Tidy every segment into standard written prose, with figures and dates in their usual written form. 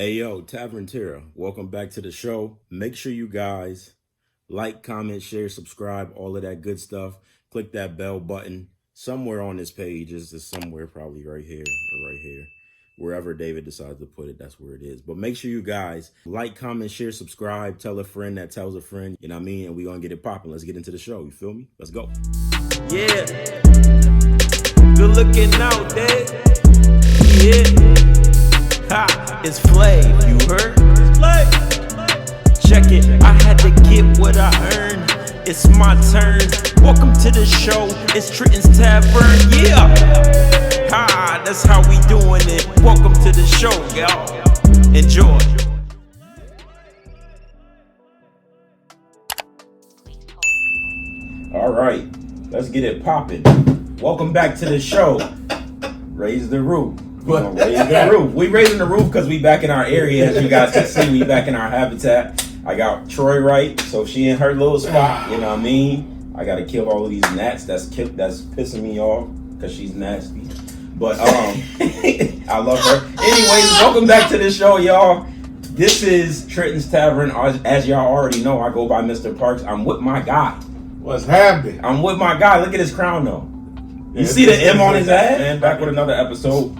Hey yo, Tavern Terra, welcome back to the show. Make sure you guys like, comment, share, subscribe, all of that good stuff. Click that bell button somewhere on this page. Is somewhere probably right here or right here. Wherever David decides to put it, that's where it is. But make sure you guys like, comment, share, subscribe, tell a friend that tells a friend, you know what I mean? And we're going to get it popping. Let's get into the show. You feel me? Let's go. Yeah. Good looking out, Dad. Yeah. Ha, it's FLAGZ, you heard? It's FLAGZ. Check it, I had to get what I earned. It's my turn. Welcome to the show. It's Trenton's Tavern. Yeah. Ha, that's how we doing it. Welcome to the show, y'all. Enjoy. All right, let's get it popping. Welcome back to the show. Raise the roof. We raising the roof because we back in our area. As you guys can see, we back in our habitat. I got Troy right, so she in her little spot. You know what I mean? I got to kill all of these gnats. That's pissing me off because she's nasty. But I love her. Anyways, welcome back to the show, y'all. This is Trenton's Tavern. As y'all already know, I go by Mr. Parks. I'm with my guy. What's happening? I'm with my guy. Look at his crown, though. You see the M on his ass? Man, back with another episode.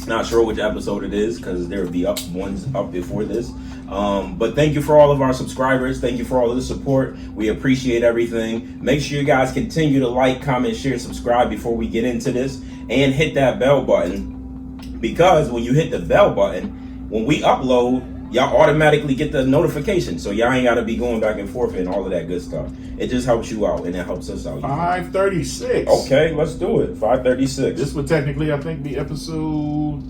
Not sure which episode it is because there will be ones up before this. But thank you for all of our subscribers. Thank you for all of the support. We appreciate everything. Make sure you guys continue to like, comment, share, subscribe before we get into this. And hit that bell button. Because when you hit the bell button, when we upload, y'all automatically get the notification. So y'all ain't got to be going back and forth and all of that good stuff. It just helps you out and it helps us out. 536. Okay, let's do it. 536. This would technically, I think, be episode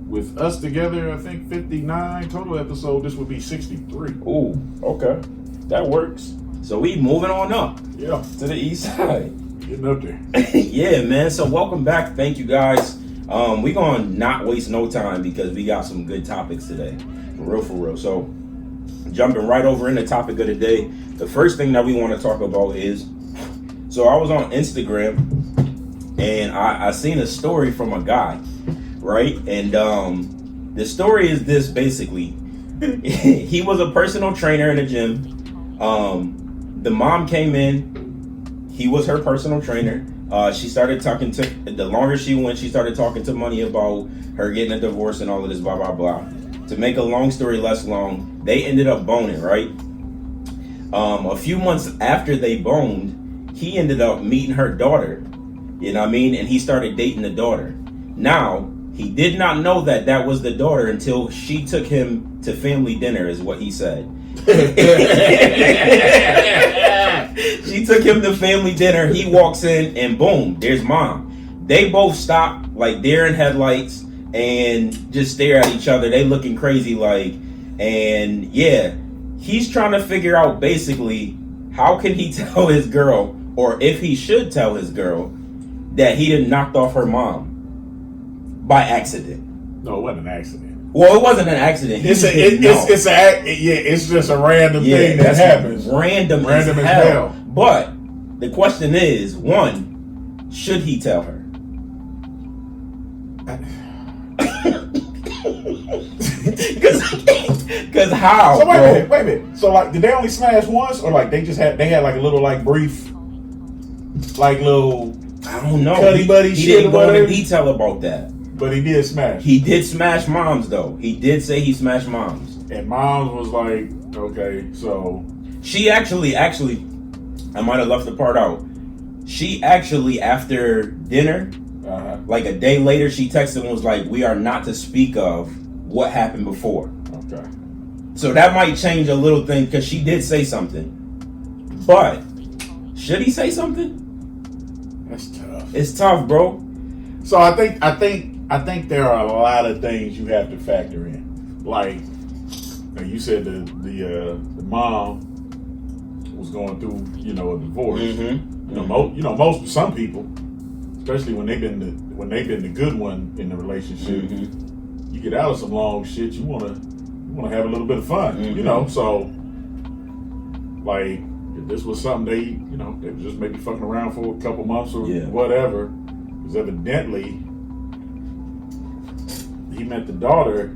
with us together. I think 59 total episode. This would be 63. Ooh, okay, that works. So we moving on up. Yeah, to the east side. Getting up there. Yeah, man. So welcome back. Thank you guys. We gonna not waste no time because we got some good topics today. For real. So jumping right over in the topic of the day. The first thing that we want to talk about is, so I was on Instagram and I seen a story from a guy, right? And the story is this basically. He was a personal trainer in a gym. The mom came in. He was her personal trainer. She started talking to, the longer she went, she started talking to Money about her getting a divorce and all of this, blah, blah, blah. To make a long story less long, they ended up boning, right? A few months after they boned, he ended up meeting her daughter, you know what I mean? And he started dating the daughter. Now, he did not know that that was the daughter until she took him to family dinner, is what he said. She took him to family dinner. He walks in and boom, there's mom. They both stop like deer in headlights and just stare at each other. They looking crazy like, and yeah, he's trying to figure out basically how can he tell his girl, or if he should tell his girl, that he done knocked off her mom by accident. No, it wasn't an accident. Well, it wasn't an accident. It's just a random thing that happens. Random as hell. But the question is, one, should he tell her? Because how? So wait a minute. So like, did they only smash once, or like they had like a little like brief, like little, I don't know. Cuddy buddy he shit didn't go into detail about that. But he did smash. He did smash moms though. He did say he smashed moms. And moms was like, okay, so she actually, I might have left the part out. She actually, after dinner, like a day later, she texted and was like, "We are not to speak of what happened before." Okay. So that might change a little thing because she did say something. But should he say something? That's tough. It's tough, bro. So I think there are a lot of things you have to factor in. Like you said, the mom was going through, a divorce. Mm-hmm. Some people, especially when they've been the good one in the relationship, mm-hmm. you get out of some long shit. You wanna have a little bit of fun, mm-hmm. So like, if this was something they were just maybe fucking around for a couple months or whatever, because evidently he met the daughter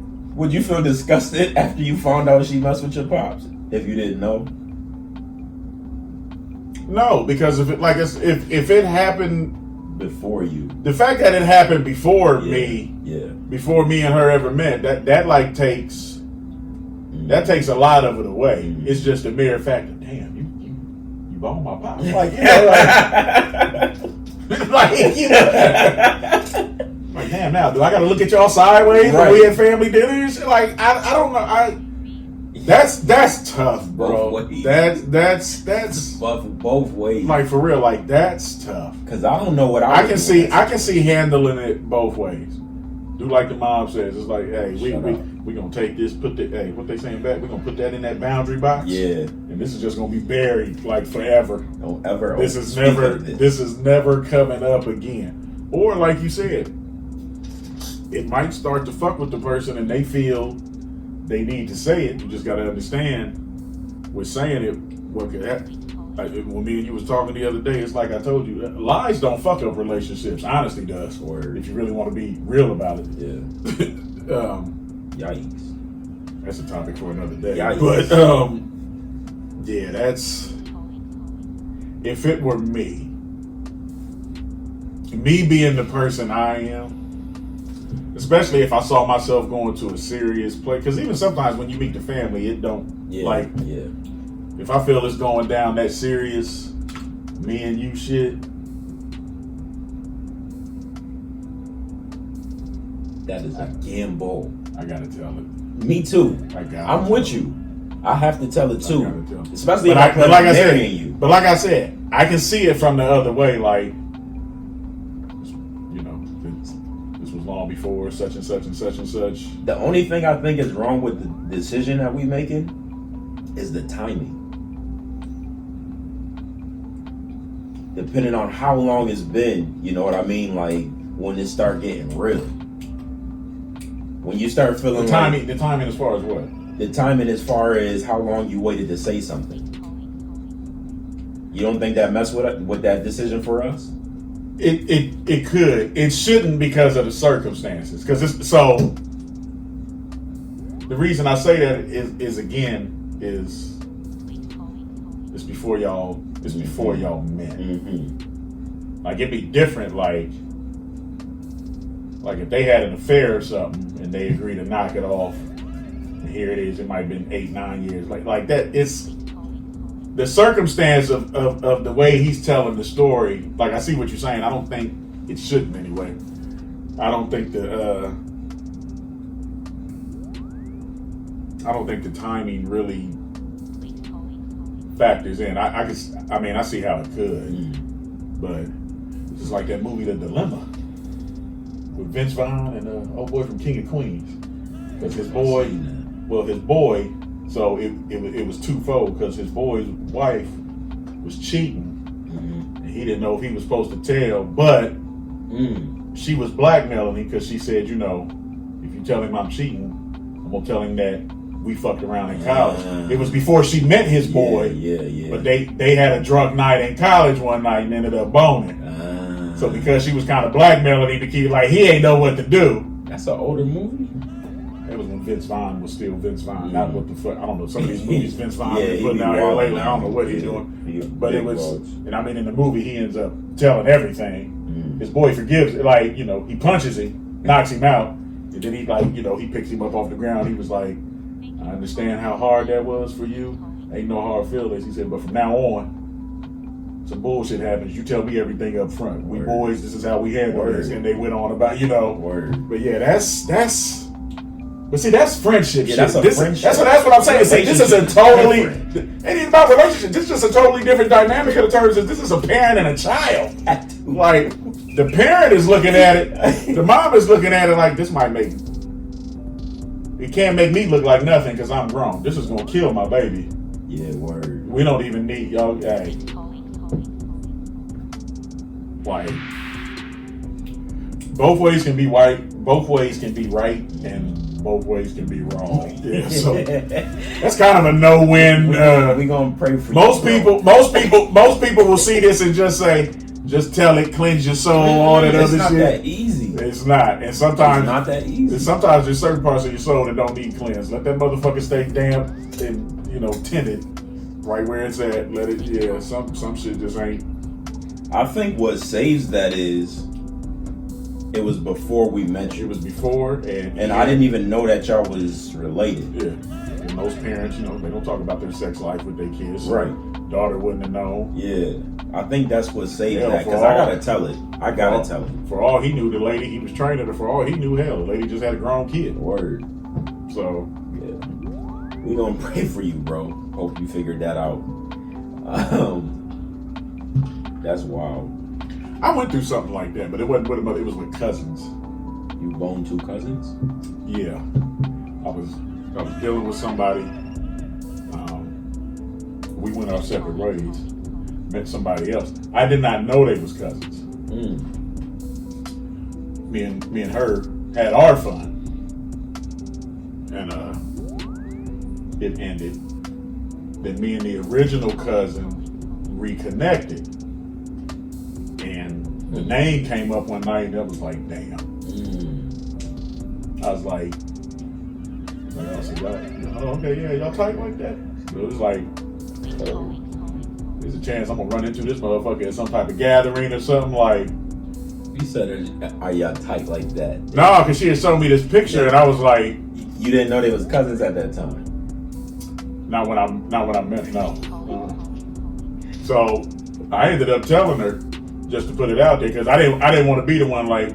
Would you feel disgusted after you found out she messed with your pops if you didn't know? No, because if it happened Before you, the fact that it happened before yeah. before me and her ever met, that like takes that takes a lot of it away. It's just a mere fact of, damn, you bought my pops, like, you know, like you know. Like, damn, now do I got to look at y'all sideways when we at family dinners? Like, I don't know. That's tough, bro. That's both ways. Like, for real, like, that's tough. Cause I don't know what I can see handling it both ways. Do like the mom says. It's like, hey, we gonna take this, what they saying back? We gonna put that in that boundary box. Yeah. And this is just gonna be buried like forever. Don't ever. This is never coming up again. Or like you said, it might start to fuck with the person and they feel they need to say it. You just got to understand, with saying it, what could happen. Like, when me and you was talking the other day, it's like I told you, lies don't fuck up relationships. Honesty does. Or if you really want to be real about it. Yeah. Yikes. That's a topic for another day. Yikes. But yeah, that's, if it were me being the person I am, especially if I saw myself going to a serious place, because even sometimes when you meet the family, it don't if I feel it's going down that serious, me and you shit, that is a gamble. I gotta tell it. Me too. I'm with you. I have to tell it too, especially if I plan on marrying you. But like I said, I can see it from the other way, like, long before such and such and such and such. The only thing I think is wrong with the decision that we making is the timing. Depending on how long it's been, you know what I mean? Like, when it start getting real. When you start feeling the timing as far as what? The timing as far as how long you waited to say something. You don't think that messed with that decision for us? It could. It shouldn't because of the circumstances. Because so the reason I say that is it's before y'all met. Mm-hmm. Like, it'd be different. Like if they had an affair or something and they agree to knock it off, and here it is. It might have been 8-9 years. Like that. It's the circumstance of the way he's telling the story. Like, I see what you're saying. I don't think it shouldn't anyway. I don't think the timing really factors in. I see how it could, but it's just like that movie, The Dilemma, with Vince Vaughn and old boy from King of Queens. Because his boy. So it was twofold, because his boy's wife was cheating, and he didn't know if he was supposed to tell, but she was blackmailing him because she said, if you tell him I'm cheating, I'm gonna tell him that we fucked around in college. It was before she met his boy, but they had a drunk night in college one night and ended up boning. So because she was kind of blackmailing him to keep, like, he ain't know what to do. That's an older movie. It was when Vince Vaughn was still Vince Vaughn. Not what the fuck. I don't know. Some of these movies Vince Vaughn been putting out here lately. I don't know what he's doing. But it was, and I mean, in the movie, he ends up telling everything. His boy forgives it. Like, he punches him, knocks him out. And then he, he picks him up off the ground. He was like, I understand how hard that was for you. Ain't no hard feelings. He said, but from now on, some bullshit happens. You tell me everything up front. We boys, this is how we handle this. And they went on about, But yeah, that's. But see, that's friendship. Yeah, shit. that's friendship. That's what I'm saying. See, this is a totally. It ain't about relationship. This is just a totally different dynamic in terms of this is a parent and a child. Like, the parent is looking at it. The mom is looking at it like, this might make. It can't make me look like nothing because I'm grown. This is gonna kill my baby. Yeah, word. We don't even need y'all. Hey, like, both ways can be right. Both ways can be right, and both ways can be wrong. Yeah, so that's kind of a no-win. We gonna pray for most people. Most people will see this and just say, just tell it, cleanse your soul, all that other shit. It's not that easy. It's not. And sometimes It's not that easy. Sometimes there's certain parts of your soul that don't need cleansed. Let that motherfucker stay damp and tinted right where it's at. Let it. Yeah. Some shit just ain't. I think what saves that is it was before we met you. It was before, and I didn't even know that y'all was related. Yeah. And most parents, they don't talk about their sex life with their kids. So right. Daughter wouldn't have known. Yeah. I think that's what saved that, because I gotta tell it. For all he knew, the lady he was training her, for all he knew, hell, the lady just had a grown kid. Word. So yeah, we gonna pray for you, bro. Hope you figured that out. That's wild. I went through something like that, but it wasn't with a mother. It was with cousins. You boned 2 cousins? Yeah, I was dealing with somebody. We went our separate ways. Met somebody else. I did not know they was cousins. Me and her had our fun, and it ended. Then me and the original cousin reconnected, and the name came up one night, and I was like, damn. I was like, I said, okay, yeah, y'all tight like that? So it was like, there's a chance I'm gonna run into this motherfucker at some type of gathering or something. Like, you said, are y'all tight like that? No, because she had shown me this picture, and I was like, you didn't know they was cousins at that time? Not when I met, no. So I ended up telling her just to put it out there, because I didn't want to be the one like,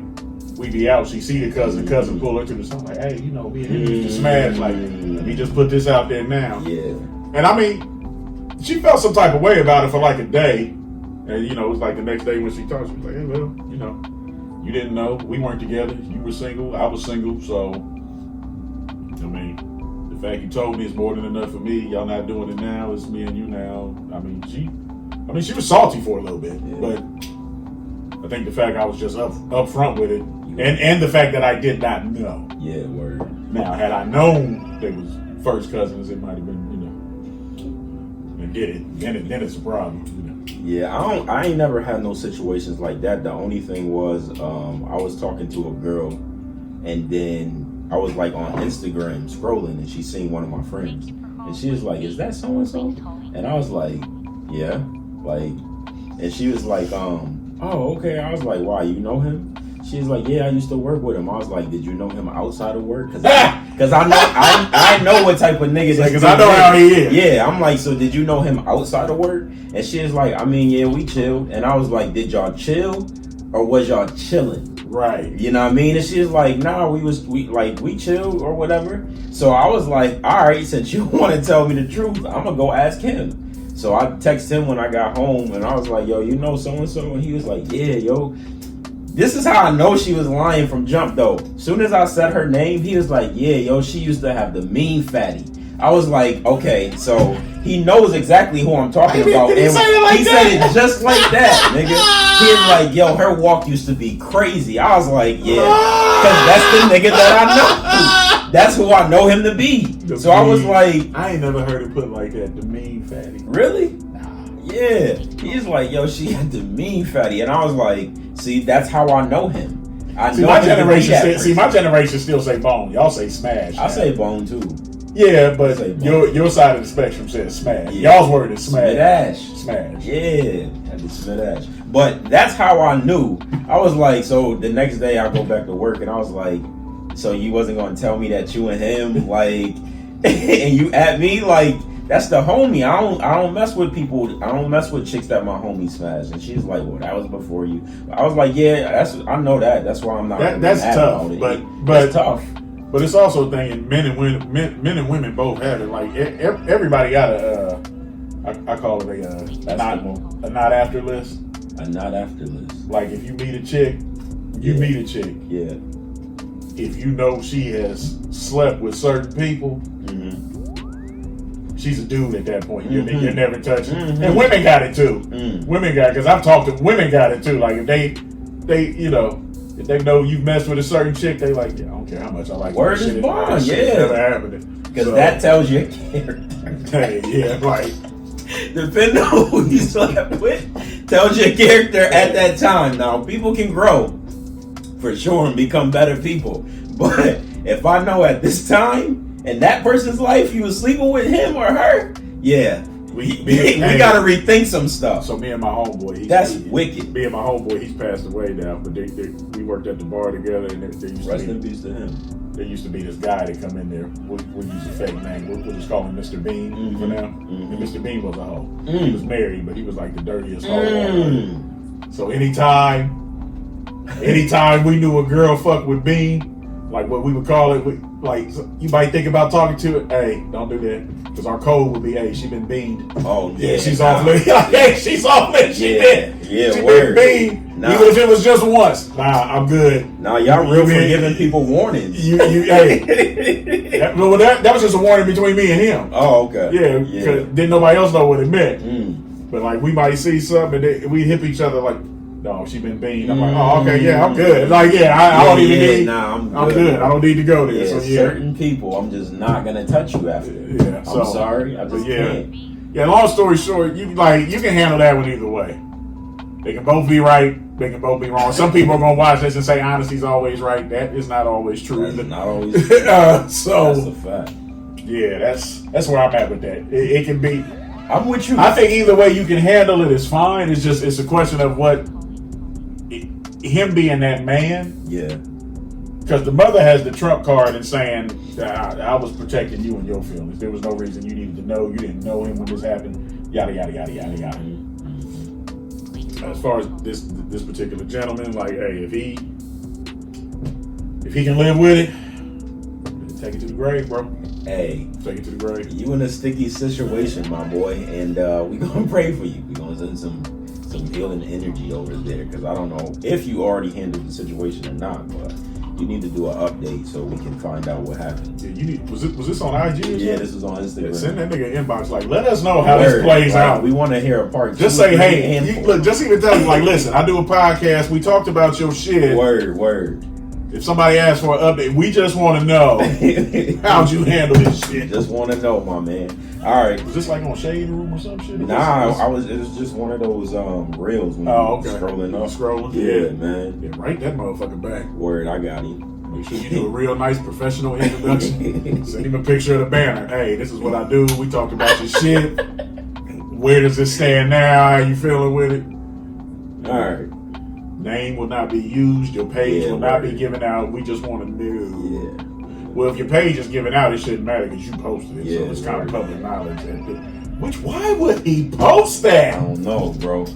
we be out, she see the cousin pull her to the side, like, hey, me and him used to smash, like, let me just put this out there now. Yeah. And I mean, she felt some type of way about it for like a day. And it was like the next day when she talked, she was like, hey, well, you didn't know, we weren't together, you were single, I was single, so I mean, the fact you told me is more than enough for me. Y'all not doing it now, it's me and you now. I mean, she was salty for a little bit, but I think the fact I was just up front with it, and the fact that I did not know. Yeah, word. Now, had I known they was first cousins, it might have been, and did it. Then it's a problem. Yeah, I ain't never had no situations like that. The only thing was, I was talking to a girl, and then I was like on Instagram scrolling, and she seen one of my friends, and she was like, "Is that so and so?" And I was like, "Yeah," like, and she was like, "Oh, okay." I was like, "Why? You know him?" She was like, "Yeah, I used to work with him." I was like, "Did you know him outside of work?" Because I know what type of nigga this is. Because I know how he is. Yeah, I'm like, "So did you know him outside of work?" And she was like, "I mean, yeah, we chilled." And I was like, "Did y'all chill, or was y'all chilling?" Right. You know what I mean? And she was like, "Nah, we chilled or whatever." So I was like, "All right, since you want to tell me the truth, I'm gonna go ask him." So I texted him when I got home, and I was like, "Yo, you know so and so?" And he was like, "Yeah, yo." This is how I know she was lying from jump, though. Soon as I said her name, he was like, "Yeah, yo, she used to have the mean fatty." I was like, okay, so he knows exactly who I'm talking about. And he said it just like that, nigga. He was like, "Yo, her walk used to be crazy." I was like, yeah, because that's the nigga that I know. That's who I know him to be. I was like, I ain't never heard it put like that, the mean fatty. Really? Yeah. He's like, "Yo, she had the mean fatty." And I was like, see, that's how I know him. My generation still say bone. Y'all say smash. I say bone too. Yeah, but your side of the spectrum says smash. Yeah. Y'all's word is smash. Smash. Yeah, had to smash. But that's how I knew. I was like, so the next day I go back to work, and I was like, so you wasn't gonna tell me that you and him, like, and you at me, like, that's the homie. I don't mess with people. I don't mess with chicks that my homie smash. And she's like, "Well, that was before you." I was like, "Yeah, I know that. That's why I'm not." That's tough. But that's tough. But it's also a thing, and men and women both have it. Like everybody got a, I call it a not after list. A not after list. Like if you meet a chick, meet a chick. Yeah. If you know she has slept with certain people, she's a dude at that point. You're never touching. And women got it too. Women got it, because I've talked to women got it too. Like if they if they know you've messed with a certain chick, they like, yeah, I don't care how much I like. Word is bond, yeah. Never happened. Because that tells you a character. Hey, yeah, right. Depending on who you slept with, tells you a character at that time. Now, people can grow. for sure and become better people. But if I know at this time in that person's life you was sleeping with him or her, yeah, we gotta rethink some stuff. So me and my homeboy, that's wicked. Me and my homeboy, he's passed away now, but we worked at the bar together, and there used Rest to in be, peace to him. There used to be this guy that come in there. We'll use a fake name. We'll just call him Mr. Bean for now. And Mr. Bean was a hoe. He was married, but he was like the dirtiest hoe. So anytime we knew a girl fucked with Bean, like what we would call it, like you might think about talking to it. Hey, don't do that, because our code would be, hey, she been beaned. Oh yeah, she's off limit. Hey, she's off limit. She been beaned. Even if it was just once. Nah, I'm good. Nah, y'all real for giving people warnings. Hey, that was just a warning between me and him. Oh, okay. Yeah, because didn't nobody else know what it meant. But like we might see something, and we hit each other like, no, she been beaned. I'm like, oh, okay, yeah, I'm good. Like, I don't even need. Nah, I'm good. I don't need to go there. Yeah, so certain people, I'm just not gonna touch you after. Yeah, I'm sorry, I just can't. Yeah, long story short, you can handle that one either way. They can both be right. They can both be wrong. Some people are gonna watch this and say honesty's always right. That is not always true. That's not always true. So that's a fact. Yeah, that's where I'm at with that. It can be. I'm with you. I think either way you can handle it is fine. It's a question of what him being that man. Yeah. Because the mother has the trump card in saying that I was protecting you and your feelings. There was no reason you needed to know. You didn't know him when this happened. Yada yada yada yada yada. As far as this particular gentleman, like, hey, if he can live with it, take it to the grave, bro. Hey, take it to the grave. You in a sticky situation, my boy, and we gonna pray for you. We gonna send some healing energy over there, because I don't know if you already handled the situation or not, but you need to do an update so we can find out what happened. Yeah, was this on IG? Yeah, this was on Instagram. Yeah, send that nigga an inbox, like, let us know how this plays out. We want to hear a part. Just say, hey, look, just even tell him, like, listen, I do a podcast. We talked about your shit. Word. If somebody asks for an update, we just want to know how'd you handle this shit. Just want to know, my man. All right. Was this like on Shade Room or some shit? Nah, it was just one of those reels when scrolling up. Scrolling? Yeah, man. Yeah, write that motherfucker back. Word, I got him. Make sure you do a real nice professional introduction. Send him a picture of the banner. Hey, this is what I do. We talked about your shit. Where does this stand now? How you feeling with it? All right. Name will not be used. Your page will not be given out. We just want to know. Yeah. Well, if your page is given out, it shouldn't matter because you posted it. Yeah, so it's kind of public knowledge. Why would he post that? I don't know, bro.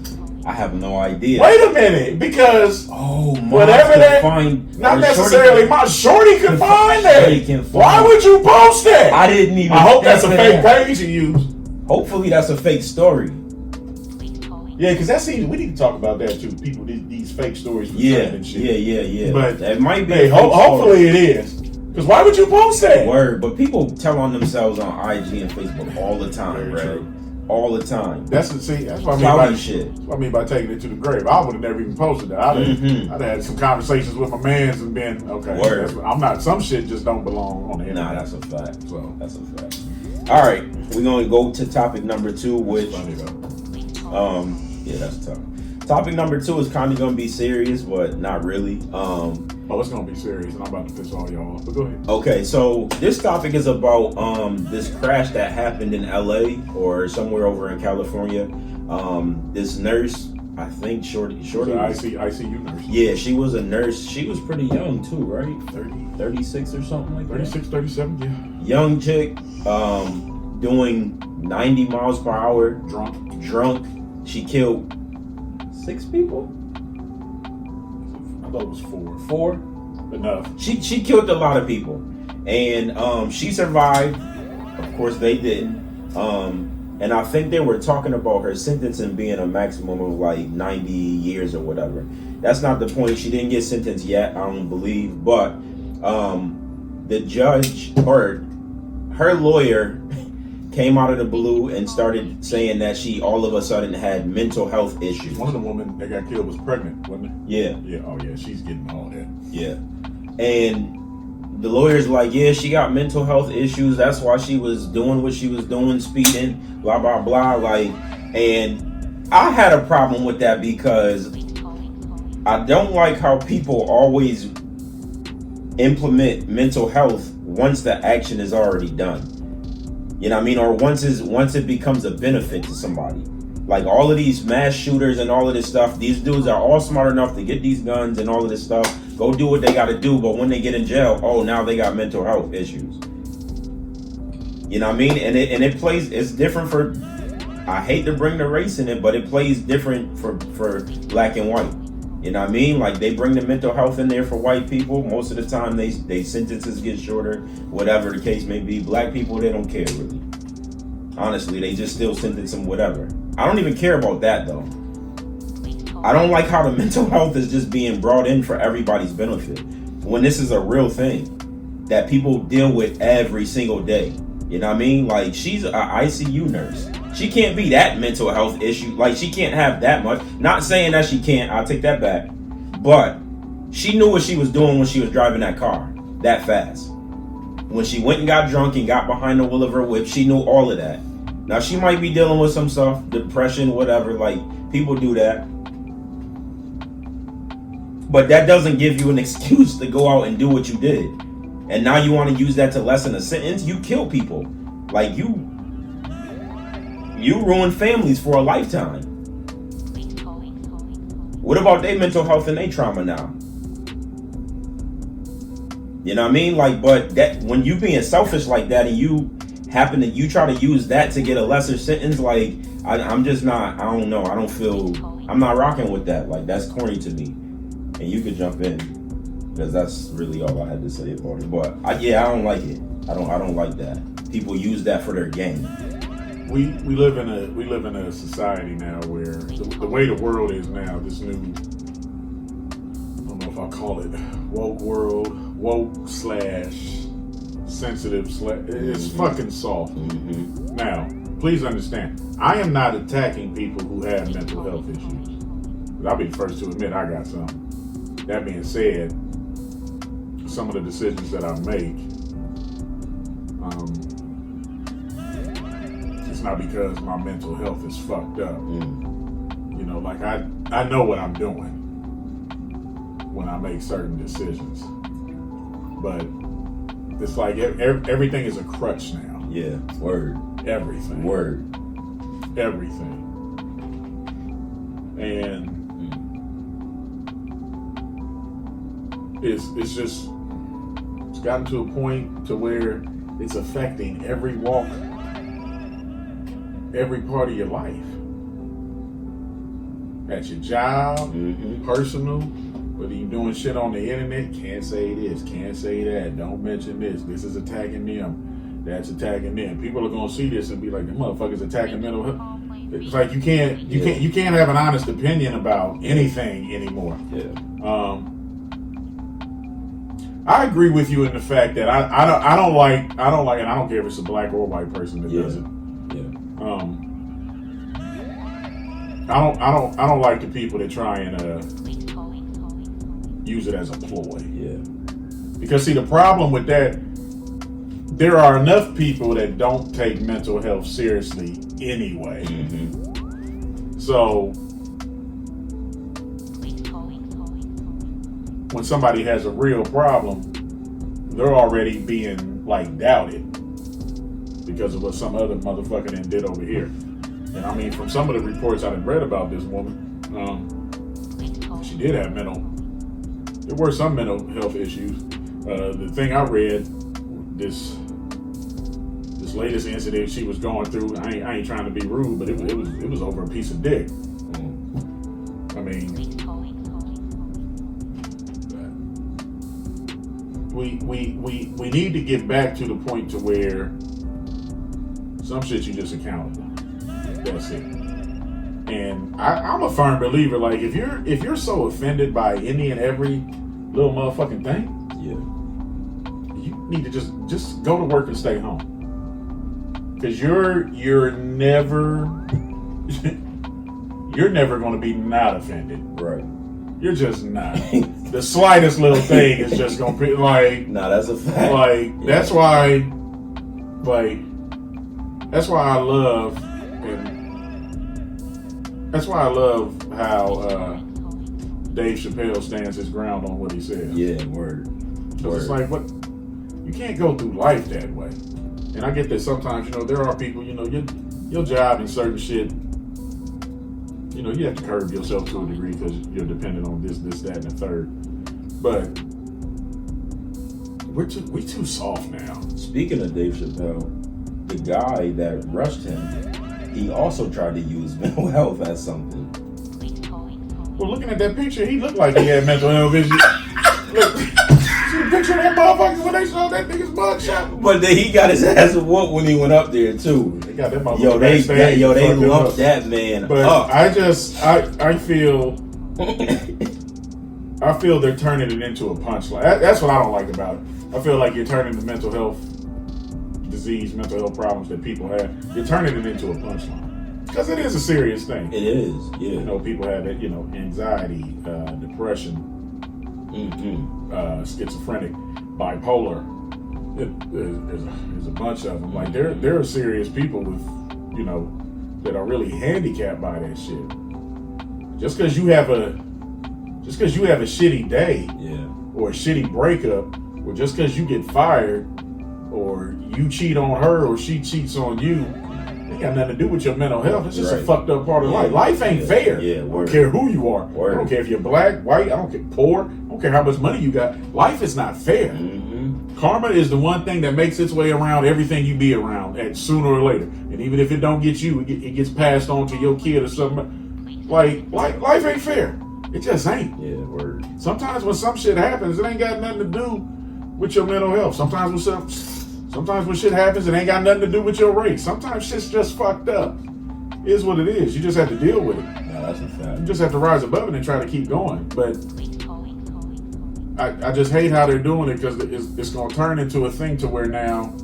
I have no idea. Wait a minute, because whatever that not necessarily my shorty could find that. Why would you post that? I didn't even. I hope that's a fake page you use. Hopefully, that's a fake story. Yeah, because that's easy. We need to talk about that too. People, these fake stories. And shit. Yeah. But it might be. Hey, hopefully it is. Because why would you post that? Word, but people tell on themselves on IG and Facebook all the time, right? All the time. That's what I mean by shit. That's what I mean by taking it to the grave. I would have never even posted that. I'd have had some conversations with my mans and been okay. Word. I'm not. Some shit just don't belong on the internet. Nah, that's a fact. So that's a fact. All right, we're gonna go to topic number 2, which yeah, that's tough. Topic number 2 is kind of gonna be serious, but not really. It's gonna be serious, and I'm about to piss all y'all off. But go ahead. Okay, so this topic is about this crash that happened in LA or somewhere over in California. This nurse, I think Shorty. ICU nurse. Yeah, she was a nurse. She was pretty young too, right? 36 or something like 36, 37, yeah. Young chick, doing 90 miles per hour. Drunk. She killed 6 people? I thought it was 4? Enough. She killed a lot of people. And she survived. Of course they didn't. And I think they were talking about her sentencing being a maximum of like 90 years or whatever. That's not the point. She didn't get sentenced yet, I don't believe. But the judge or her lawyer came out of the blue and started saying that she all of a sudden had mental health issues. One of the women that got killed was pregnant, wasn't it? Yeah. Yeah. Oh yeah, she's getting all that. Yeah. And the lawyer's like, yeah, she got mental health issues. That's why she was doing what she was doing, speeding, blah, blah, blah. Like, and I had a problem with that because I don't like how people always implement mental health once the action is already done. You know what I mean? Or once it becomes a benefit to somebody. Like all of these mass shooters and all of this stuff, these dudes are all smart enough to get these guns and all of this stuff, go do what they got to do, but when they get in jail, oh, now they got mental health issues. You know what I mean? And it plays, it's different for, I hate to bring the race in it, but it plays different for black and white. You know what I mean? Like they bring the mental health in there for white people. Most of the time they sentences get shorter, whatever the case may be. Black people, they don't care really. Honestly, they just still sentence them whatever. I don't even care about that though. I don't like how the mental health is just being brought in for everybody's benefit when this is a real thing that people deal with every single day. You know what I mean? Like she's an ICU nurse. She can't be that mental health issue. Like she can't have that much. Not saying that she can't. I'll take that back. But she knew what she was doing when she was driving that car that fast. When she went and got drunk and got behind the wheel of her whip, she knew all of that. Now she might be dealing with some stuff, depression, whatever. Like people do that. But that doesn't give you an excuse to go out and do what you did. And now you want to use that to lessen a sentence? You kill people. Like you ruin families for a lifetime. What about their mental health and their trauma now? You know what I mean? Like, but that when you being selfish like that and you try to use that to get a lesser sentence, like I'm just not, I don't know. I'm not rocking with that. Like that's corny to me. And you could jump in because that's really all I had to say about it. But I don't like it. I don't like that. People use that for their gain. We live in a society now where the way the world is now, this new, I don't know if I call it woke world, woke/sensitive, it's fucking soft. Mm-hmm. Now, please understand, I am not attacking people who have mental health issues. I'll be the first to admit I got some. That being said, some of the decisions that I make, it's not because my mental health is fucked up. You know, like I know what I'm doing when I make certain decisions. But it's like everything is a crutch now. Yeah, word. Everything. Word. Everything. And it's gotten to a point to where it's affecting every walk, every part of your life. At your job, personal, whether you're doing shit on the internet, can't say this, can't say that, don't mention this, this is attacking them, that's attacking them. People are gonna see this and be like, the motherfucker's attacking mental health. It's like you can't have an honest opinion about anything anymore. Yeah. I agree with you in the fact that I don't like, and I don't care if it's a black or white person that does it. Yeah. I don't like the people that try and use it as a ploy. Yeah. Because see, the problem with that, there are enough people that don't take mental health seriously anyway. So when somebody has a real problem, they're already being like doubted because of what some other motherfucker then did over here. And I mean, from some of the reports I've read about this woman, she did have there were some mental health issues. The thing I read, this latest incident she was going through, I ain't trying to be rude, but it was over a piece of dick. I mean, we need to get back to the point to where some shit you just accountable. That's it. And I'm a firm believer, like if you're so offended by any and every little motherfucking thing, you need to just go to work and stay home. Cause you're never gonna be not offended. Right. You're just not. The slightest little thing is just gonna be like, nah, that's a fact. Like that's why I love how Dave Chappelle stands his ground on what he said. Yeah, word. So it's like, what? You can't go through life that way. And I get that sometimes, there are people, your job and certain shit, you have to curb yourself to a degree because you're dependent on this, that, and the third. But we too soft now. Speaking of Dave Chappelle, the guy that rushed him, he also tried to use mental health as something. Well, looking at that picture, he looked like he had mental health issues. Look, see the picture of that motherfucker when they saw that nigga's mugshot? But then he got his ass whooped when he went up there too. They got that motherfucker they fucked lumped up. that man But up. I feel they're turning it into a punchline. That's what I don't like about it. I feel like you're turning the mental health problems that people have, you're turning it into a punchline. Because it is a serious thing. It is, yeah. People have it, anxiety, depression, schizophrenic, bipolar. There's a bunch of them. Like there are serious people with, that are really handicapped by that shit. Just because you have a shitty day, or a shitty breakup, or just because you get fired, or you cheat on her, or she cheats on you, ain't got nothing to do with your mental health. It's just a fucked up part of life. Life ain't fair. Yeah, I don't care who you are. I don't care if you're black, white, I don't care, poor. I don't care how much money you got. Life is not fair. Mm-hmm. Karma is the one thing that makes its way around everything you be around at sooner or later. And even if it don't get you, it gets passed on to your kid or something. Like life ain't fair. It just ain't. Yeah, word. Sometimes when some shit happens, it ain't got nothing to do with your mental health. Sometimes when shit happens, it ain't got nothing to do with your race. Sometimes shit's just fucked up. It is what it is. You just have to deal with it. No, that's a fact. You just have to rise above it and try to keep going. But I just hate how they're doing it because it's going to turn into a thing to where now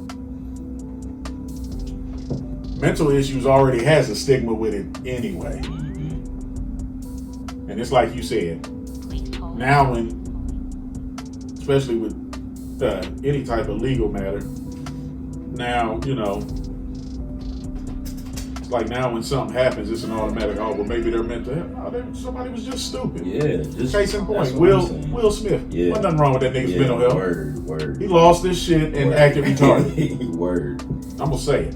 mental issues already has a stigma with it anyway. And it's like you said, now especially with any type of legal matter, now, it's like now when something happens, it's an automatic, well, maybe they're mental health. Somebody was just stupid. Yeah. Just, case in point, Will Smith. Yeah. Wasn't nothing wrong with that nigga's mental health. Word. He lost this shit and acted retarded. Word. I'm gonna say it.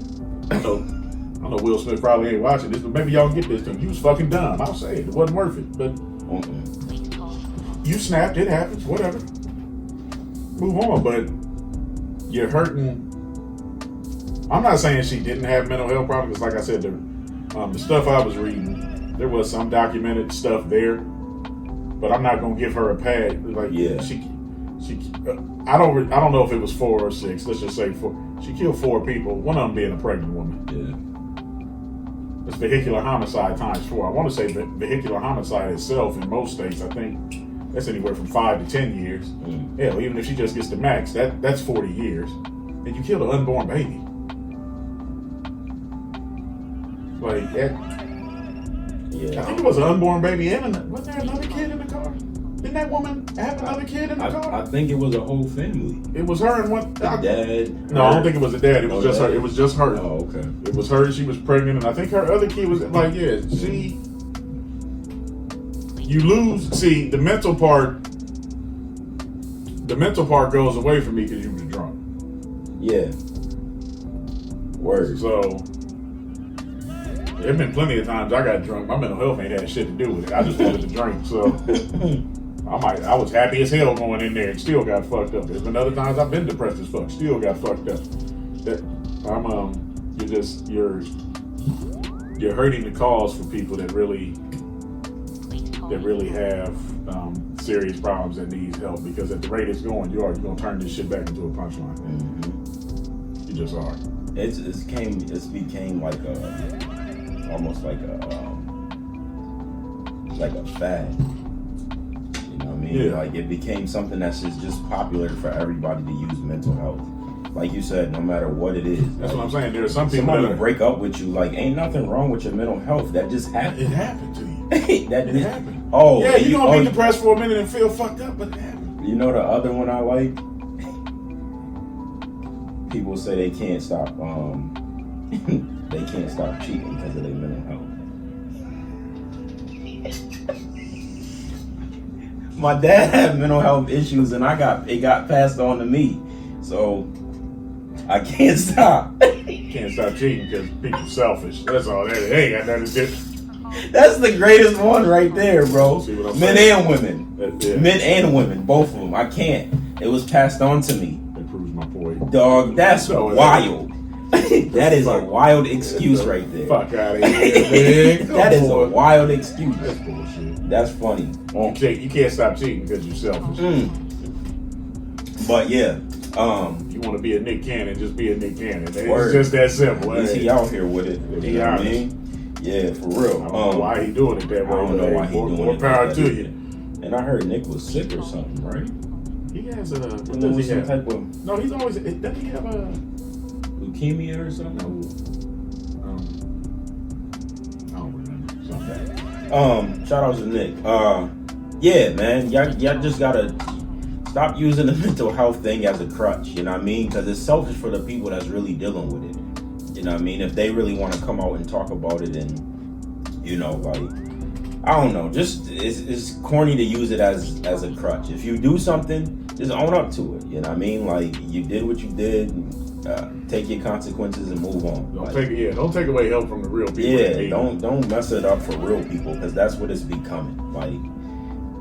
I know Will Smith probably ain't watching this, but maybe y'all can get this to him. You was fucking dumb. I'll say it. It wasn't worth it. But you snapped. It happens. Whatever. Move on. But you're hurting. I'm not saying she didn't have mental health problems. Like I said, the stuff I was reading, there was some documented stuff there. But I'm not gonna give her a pad. Like she. I don't know if it was 4 or 6. Let's just say 4. She killed 4 people. One of them being a pregnant woman. Yeah. It's vehicular homicide times 4. I want to say vehicular homicide itself in most states, I think that's anywhere from 5 to 10 years. Hell, even if she just gets the max, that's 40 years. And you killed an unborn baby. Like that. Yeah. I think it was an unborn baby and wasn't there another kid in the car? Didn't that woman have another kid in the car? I think it was a whole family. It was her and one. Dad. No, I don't think it was a dad. It was just her. It was just her. Oh, okay. It was her. She was pregnant, and I think her other kid was like, you lose. See, the mental part goes away from me because you were drunk. Yeah. Word. So there've been plenty of times I got drunk. My mental health ain't had shit to do with it. I just wanted to drink. So I was happy as hell going in there and still got fucked up. There's been other times I've been depressed as fuck, still got fucked up. You're hurting the cause for people that really have serious problems that needs help, because at the rate it's going, you're going to turn this shit back into a punchline. Mm-hmm. You just are. It's became like almost like a fad. You know what I mean? Yeah. Like it became something that's just popular for everybody to use mental health. Like you said, no matter what it is. That's what I'm saying. There are some people somebody that break up with you, like ain't nothing wrong with your mental health. That just happened. It happened to you. It happened. Oh, yeah, you're gonna be depressed for a minute and feel fucked up, but it happened. You know the other one I like? People say they can't stop they can't stop cheating because of their mental health. my dad had mental health issues, and it got passed on to me. So I can't stop. Can't stop cheating because people selfish. That's all that is. Hey, got nothing to do. That's the greatest one right there, bro. See what I'm Men saying? and women. Yeah. Men and women, both of them. I can't. It was passed on to me. That proves my point. Dog, that's So, wild. That is a wild excuse right there. Fuck out of here, man. That is a wild excuse. That's bullshit. That's funny. You can't stop cheating because you're selfish. But yeah, You want to be a Nick Cannon, just be a Nick Cannon. It's Word. just that simple. is he out here with it? Be You know what I honest. mean? Yeah, for real. I don't know why he doing it that way. I don't know why he doing more it power like to that. you. And I heard Nick was sick or something, right? He has a. What And there does was he some have? type of No, he's always. Doesn't he have a? leukemia or something. I don't remember. Something. Shout out to Nick. Yeah, man, y'all just gotta stop using the mental health thing as a crutch. You know what I mean? Because it's selfish for the people that's really dealing with it. You know what I mean? If they really want to come out and talk about it, and you know, like, I don't know, just it's corny to use it as a crutch. If you do something, just own up to it. You know what I mean? Like, you did what you did. Take your consequences and move on. Don't take away help from the real people. Yeah, don't mess it up for real people, because that's what it's becoming. Like,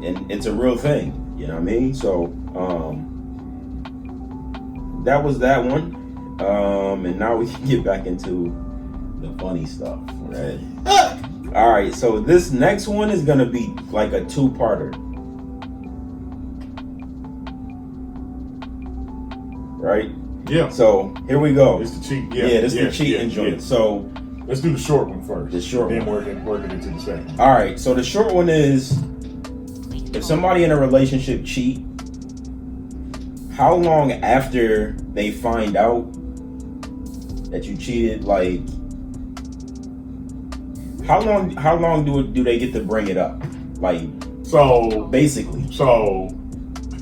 and it's a real thing. You know what I mean? So that was that one. And now we can get back into the funny stuff, right? All right, so this next one is gonna be like a two-parter, right? Yeah. So here we go. It's the cheat. This is the cheating joint. Yeah. So let's do the short one first. The short then one. working into the second. all right, so the short one is, if somebody in a relationship cheat, how long after they find out that you cheated, like, how long do they get to bring it up? Like, So basically,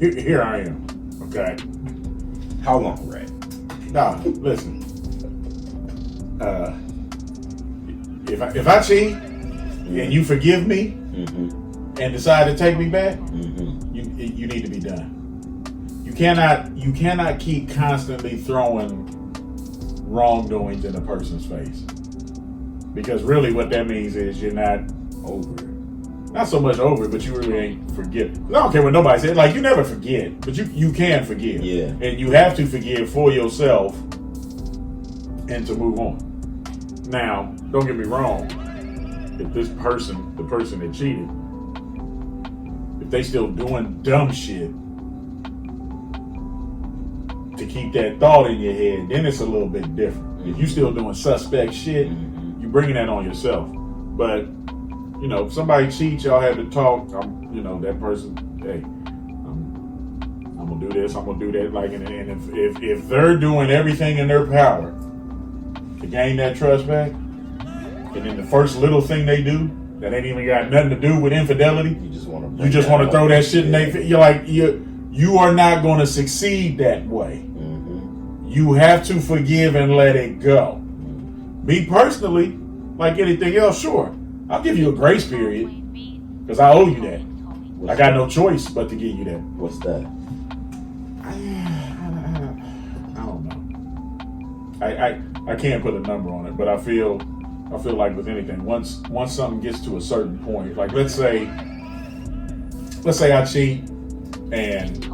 here I am. Okay. how long, Red? Nah, listen. If I cheat and you forgive me and decide to take me back, you need to be done. You cannot keep constantly throwing wrongdoings in a person's face, because really what that means is you're not over it. Not so much over it, but you really ain't forgive. I don't care what nobody said. Like, you never forget, but you can forgive. Yeah. And you have to forgive for yourself and to move on. Now, don't get me wrong. If this person, the person that cheated, if they still doing dumb shit to keep that thought in your head, then it's a little bit different. If you still doing suspect shit, you bringing that on yourself. But you know, if somebody cheats, y'all have to talk. That person, hey, I'm gonna do this, I'm gonna do that. Like, and if they're doing everything in their power to gain that trust back, and then the first little thing they do that ain't even got nothing to do with infidelity, you just want to throw that shit in their face. You're like, you are not going to succeed that way. You have to forgive and let it go. Me personally, like anything else, sure, I'll give you a grace period because I owe you that. I got no choice but to give you that. What's that? I don't know. I can't put a number on it, but I feel like with anything, once something gets to a certain point, like let's say I cheat and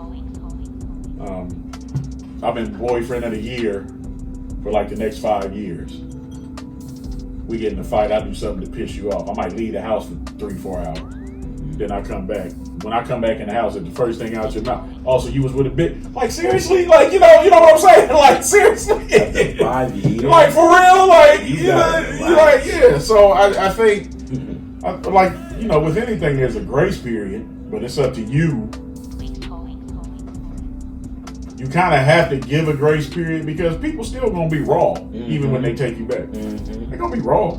I've been boyfriend of the year for like the next 5 years. We get in a fight, I do something to piss you off. I might leave the house for 3-4 hours. Then I come back. When I come back in the house, it's the first thing out your mouth. Also, you was with a bitch. Like, seriously? Like, you know what I'm saying? Like, seriously? 5 years? Like, for real? Like, You like, yeah. So I think, like, with anything, there's a grace period, but it's up to you. You kind of have to give a grace period because people still gonna be raw, even when they take you back. They're gonna be raw,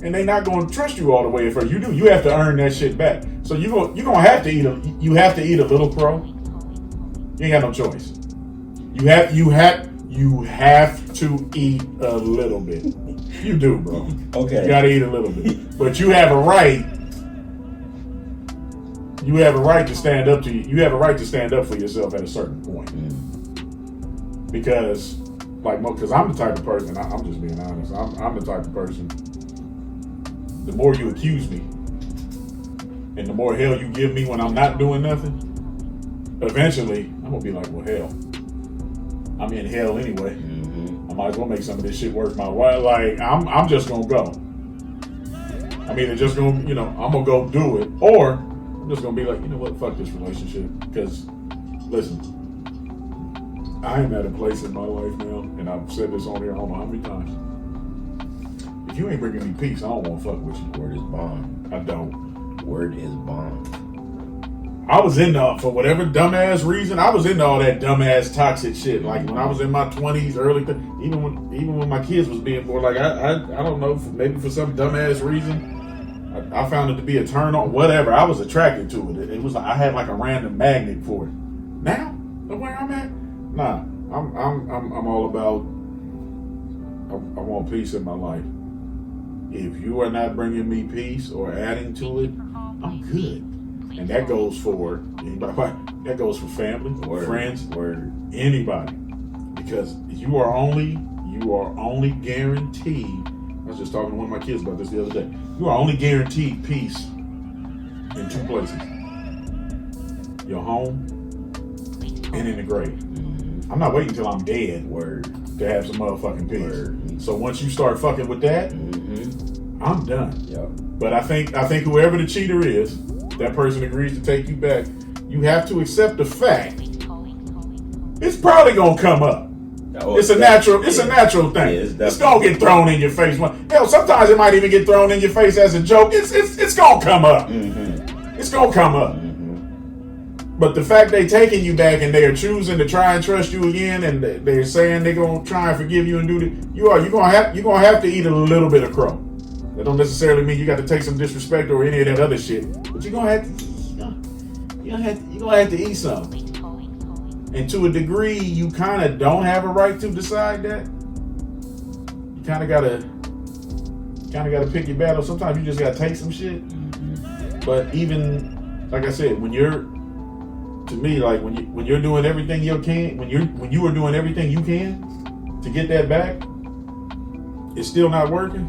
and they're not gonna trust you all the way at first. You have to earn that shit back. So you're gonna have to eat a little crow. You ain't got no choice. You have to eat a little bit. You do, bro. Okay. You gotta eat a little bit, but you have a right. you have a right to stand up to you. You have a right to stand up for yourself at a certain point. Because, because I'm the type of person. I'm just being honest. I'm the type of person. The more you accuse me, and the more hell you give me when I'm not doing nothing, eventually I'm gonna be like, well, hell, I'm in hell anyway. I might as well make some of this shit worth my while. Like, I'm just gonna go. I'm either just gonna, I'm gonna go do it, or I'm just gonna be like, you know what, fuck this relationship. Because, listen, I am at a place in my life now, and I've said this on here, I don't know how many times. If you ain't bringing me peace, I don't want to fuck with you. Word is bond. I don't. Word is bond. I was into, for whatever dumbass reason, I was into all that dumbass toxic shit. Like when I was in my 20s, even when my kids was being born, like I don't know, maybe for some dumbass reason, I found it to be a turn on. Whatever, I was attracted to it. It was like I had like a random magnet for it. Now, where I'm at, nah, I'm all about. I want peace in my life. If you are not bringing me peace or adding to it, I'm good. And that goes for anybody. That goes for family, friends, anybody. Because you are only guaranteed. I was just talking to one of my kids about this the other day. You are only guaranteed peace in two places: your home and in the grave. I'm not waiting until I'm dead to have some motherfucking peace. So once you start fucking with that, I'm done. Yep. But I think whoever the cheater is, that person agrees to take you back, you have to accept the fact it's probably gonna come up. It's a natural thing. Yeah, it's gonna get thrown in your face. Hell, sometimes it might even get thrown in your face as a joke. It's gonna come up. It's gonna come up. But the fact they taking you back and they are choosing to try and trust you again, and they're saying they're gonna try and forgive you and do that, you're gonna have to eat a little bit of crow. That don't necessarily mean you got to take some disrespect or any of that other shit, but you're gonna have to eat some. And to a degree, you kind of don't have a right to decide that. You kind of gotta pick your battle. Sometimes you just gotta take some shit. But even like I said, when you're doing everything you can, when you are doing everything you can to get that back, it's still not working.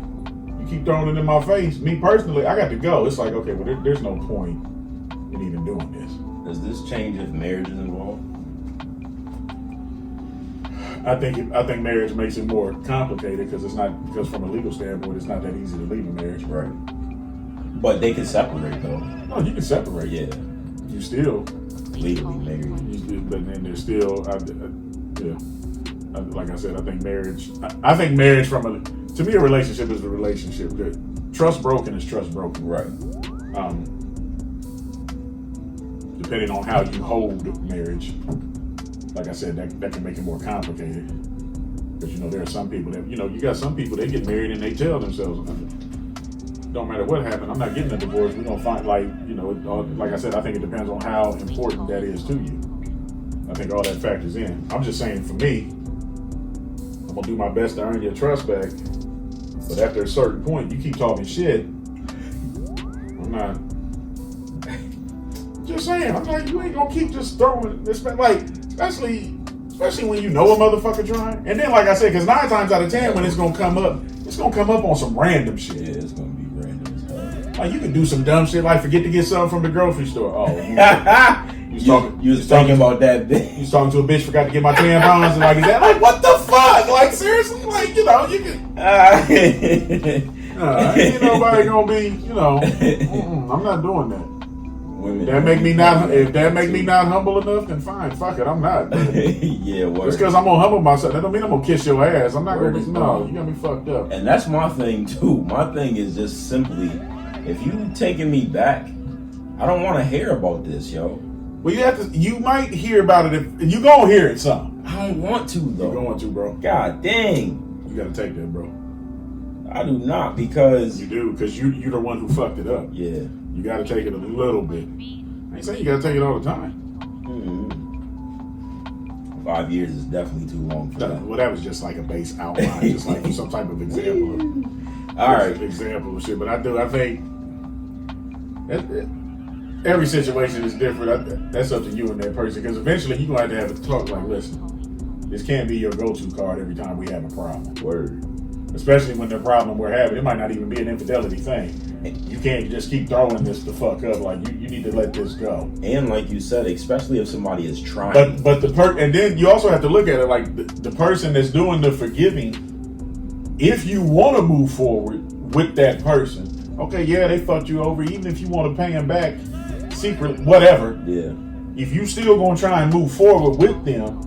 You keep throwing it in my face. Me personally, I got to go. It's like, okay, well, there's no point in even doing this. Does this change if marriage is involved? I think marriage makes it more complicated because from a legal standpoint, it's not that easy to leave a marriage. Right. But they can separate though. No, you can separate. Yeah. You still legally married. But then there's still, like I said, I think marriage to me, a relationship is a relationship. Trust broken is trust broken. Right. Depending on how you hold marriage, like I said, that can make it more complicated. Because there are some people that you got some people they get married and they tell themselves, don't matter what happened, I'm not getting a divorce. We're gonna find like I said, I think it depends on how important that is to you. I think all that factors in. I'm just saying, for me, I'm gonna do my best to earn your trust back. But after a certain point, you keep talking shit. I'm not. Just saying, I'm like, you ain't gonna keep just throwing this, like, especially when you know a motherfucker trying. And then, like I said, because 9 times out of 10, when it's gonna come up on some random shit. Yeah, it's gonna be random as hell. Like, you can do some dumb shit, like forget to get something from the grocery store. Oh, you was talking about that bitch. You was talking to a bitch, forgot to get my tampons, and like, is that like, what the fuck? Like, seriously, like, you can. Ain't nobody gonna be, I'm not doing that. Women if that make me not humble enough, then fine, fuck it, I'm not. Yeah, word. Just because I'm gonna humble myself, that don't mean I'm gonna kiss your ass. I'm not gonna be, no, you got me fucked up. And that's my thing too. My thing is just simply, if you taking me back, I don't want to hear about this, yo. Well, you might hear about it if you gonna hear it some. I don't want to though. You're going to, bro. God dang. You gotta take that, bro. I do not, because you do, because you're the one who fucked it up. Yeah. You gotta take it a little bit. I ain't saying you gotta take it all the time. 5 years is definitely too long for that. Well, that was just like a base outline, just like some type of example. All right. Example of shit. But I think every situation is different. That's up to you and that person. Because eventually you're going to have a talk like, listen, this can't be your go-to card every time we have a problem. Word. Especially when the problem we're having, it might not even be an infidelity thing. You can't just keep throwing this the fuck up. Like, you need to let this go. And like you said, especially if somebody is trying. But and then you also have to look at it like the person that's doing the forgiving, if you want to move forward with that person, okay, yeah, they fucked you over. Even if you want to pay them back, secret, whatever. Yeah. If you still gonna try and move forward with them,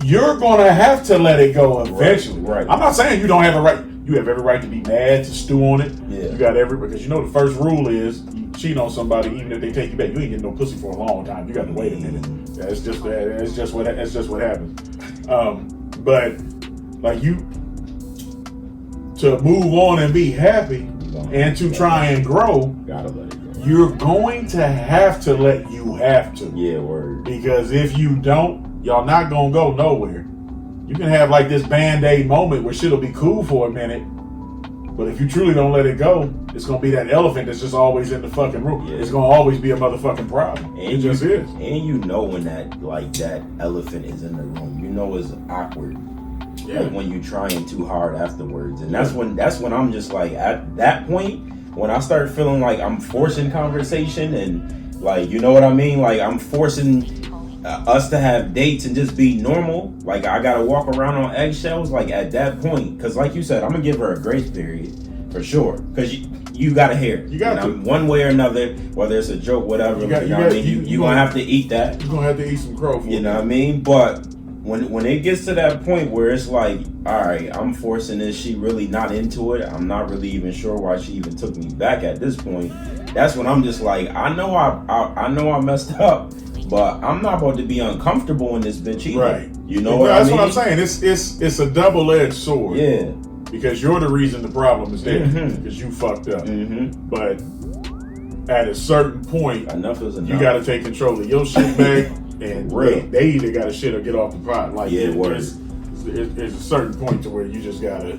you're gonna have to let it go eventually. Right. I'm not saying you don't have a right. You have every right to be mad, to stew on it. Yeah. You got because you know the first rule is you cheat on somebody, even if they take you back, you ain't getting no pussy for a long time. You got to wait a minute. That's just what happens. But like to move on and be happy and to try and grow, gotta let it go. you're going to have to let you have to. Yeah, word. Because if you don't, y'all not gonna go nowhere. You can have like this Band-Aid moment where shit'll be cool for a minute, but if you truly don't let it go, it's gonna be that elephant that's just always in the fucking room. Yeah. It's gonna always be a motherfucking problem. And It just is. And you know when that elephant is in the room, you know it's awkward. Yeah. Like when you trying too hard afterwards, and that's when I'm just like, at that point when I start feeling like I'm forcing conversation and like, you know what I mean, like I'm forcing us to have dates and just be normal, like I gotta walk around on eggshells, like at that point, because like you said, I'm gonna give her a grace period for sure, because you gotta hear it. You got to. One way or another, whether it's a joke, whatever, you know what I mean, you're gonna have to eat that. You're gonna have to eat some crow for You know what I mean? But when it gets to that point where it's like, all right, I'm forcing this, she really not into it, I'm not really even sure why she even took me back at this point, that's when I'm just like, I know I messed up, but I'm not about to be uncomfortable in this bitch either. Right. You know what I mean? That's what I'm saying. It's a double-edged sword. Yeah. Because you're the reason the problem is there. Mhm. Because you fucked up. Mm-hmm. But at a certain point, Enough is enough. you got to take control of your shit back, and Real. they either got to shit or get off the pot. Like, Yeah, there's a certain point to where you just got to,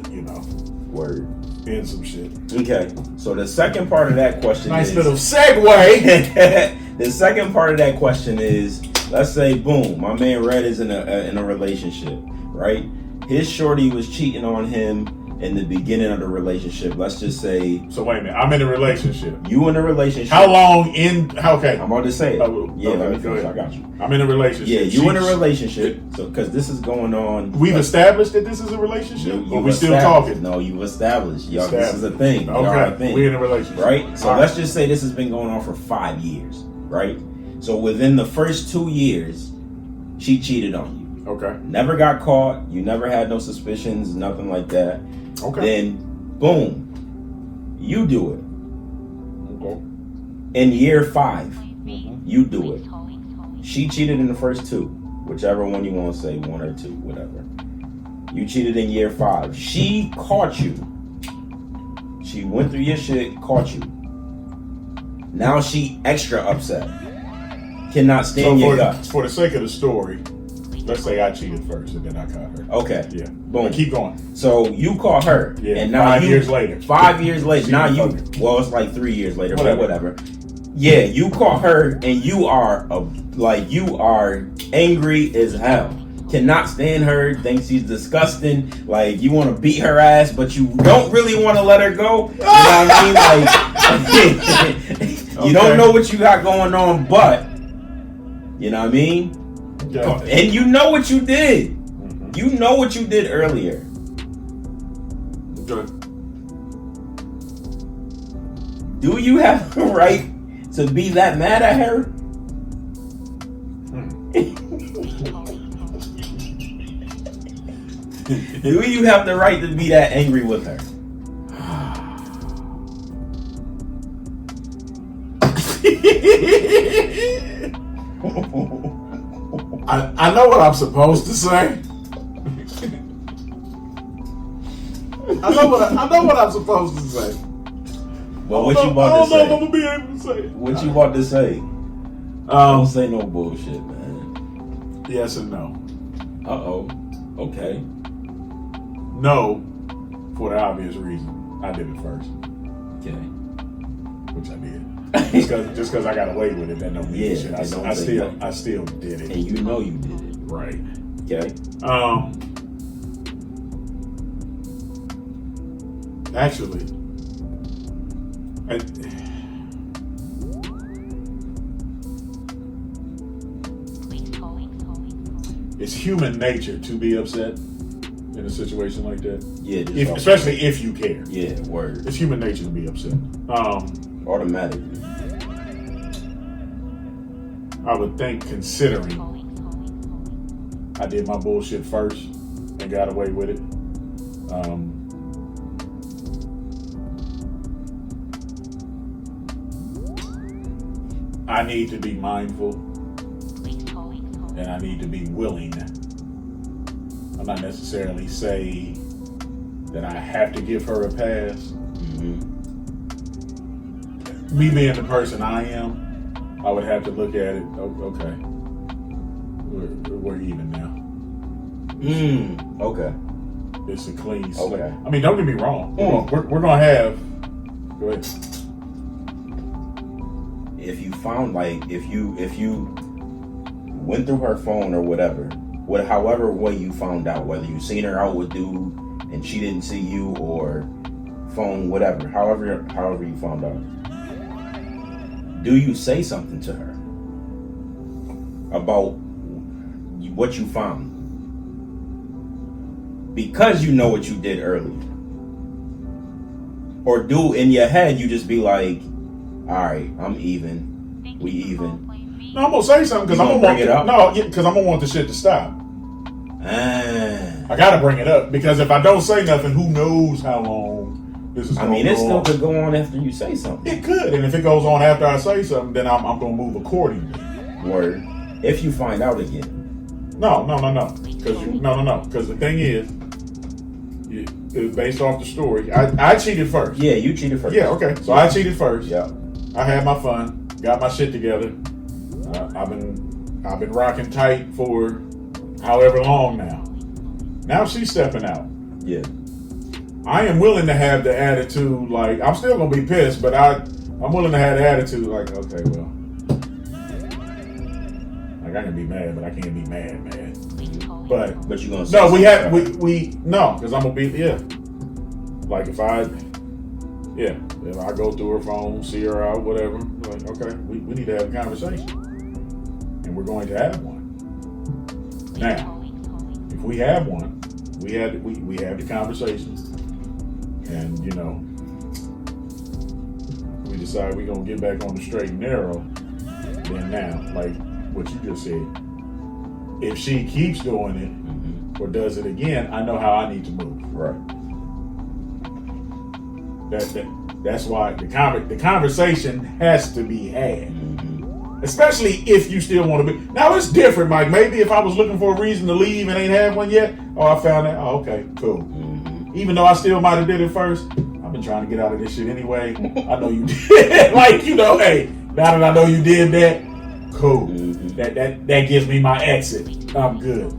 Word. end some shit. Okay. So the second part of that question Nice is... little segue. The second part of that question is, let's say, boom, my man Red is in a relationship, right? His shorty was cheating on him in the beginning of the relationship. Let's just say... So wait a minute. I'm in a relationship. You in a relationship. How long in... Okay. I'm about to say it. Oh, Yeah, okay, let me go finish. ahead. I got you. I'm in a relationship. Yeah, you in a relationship. So, because this is going on... We've established that this is a relationship? Or You've we still established- talking? No, you've established. Y'all, this is a thing. Y'all are a Okay. thing. We're in a relationship. Right? So All let's just say this has been going on for 5 years, right? So within the first 2 years, she cheated on you. Okay. Never got caught. You never had no suspicions, nothing like that. Okay. Then, boom, you do it. Okay. In year 5, you do it. She cheated in the first 2, whichever one you want to say, 1 or 2, whatever. You cheated in year 5. She caught you. She went through your shit, caught you. Now she extra upset. Cannot stand your guts. For the sake of the story, let's say I cheated first and then I caught her. Okay. Yeah. Boom. But keep going. So you caught her. Yeah. And now 5 years later. 5 years later. She Now was you. fucking- Well, it's like 3 years later. Whatever. But whatever. Yeah, you caught her, and you are angry as hell. Cannot stand her. Thinks she's disgusting. Like you want to beat her ass, but you don't really want to let her go. You know what I mean? Like you don't know what you got going on, but you know what I mean. Yeah. And you know what you did. You know what you did earlier. Okay. Do you have the right to be that mad at her? Do you have the right to be that angry with her? I know what I'm supposed to say. I know what I'm supposed to say. Well, what you about to I don't know if I'm say? gonna be able to say it. What you about to say? Don't say no bullshit, man. Yes and no. Uh-oh. Okay. No, for the obvious reason. I did it first, Okay. which I did. Just because I got away with it, that don't mean shit. I still did it. And you know you did it. Right. Okay. Actually, it's human nature to be upset in a situation like that. Yeah. Especially if you care. Yeah, word. It's human nature to be upset. Automatically. I would think, considering I did my bullshit first and got away with it. I need to be mindful and I need to be willing. I'm not necessarily say that I have to give her a pass. Me being the person I am, I would have to look at it. Okay, we're even now. Okay. It's a clean slate. Okay. I mean, don't get me wrong. We're gonna have. Go ahead. If you found if you went through her phone or whatever, however way you found out, whether you seen her out with dude and she didn't see you, or phone, whatever, however you found out, do you say something to her about what you found? Because you know what you did earlier. Or do in your head you just be like, alright, I'm even. We even. No, I'm gonna say something because I'm gonna bring it up. No, because I'm gonna want the shit to stop. I gotta bring it up because if I don't say nothing, who knows how long this is. It still could go on after you say something. It could, and if it goes on after I say something, then I'm gonna move accordingly. Word. If you find out again. No. Because the thing is, based off the story, I cheated first. Yeah, you cheated first. Yeah, okay. So I cheated first. Yeah. I had my fun, got my shit together. I've been rocking tight for however long now. Now she's stepping out. Yeah. I am willing to have the attitude, like, I'm still gonna be pissed, but I'm willing to have the attitude, like, okay, well, like I can be mad, but I can't be mad. But you gonna say no, we because I'm gonna be like if I go through her phone, see her out, whatever, like, okay, we need to have a conversation, and we're going to have one. Now, if we have one, we have the conversation, and we decide we're gonna get back on the straight and narrow. Then now, like what you just said, if she keeps doing it or does it again, I know how I need to move. Right. That's why the conversation has to be had. Especially if you still want to be. Now it's different, Mike. Maybe if I was looking for a reason to leave and ain't had one yet, I found that. Oh, okay, cool. Even though I still might have did it first, I've been trying to get out of this shit anyway. I know you did. Like, hey, now that I know you did that, cool. That gives me my exit. I'm good.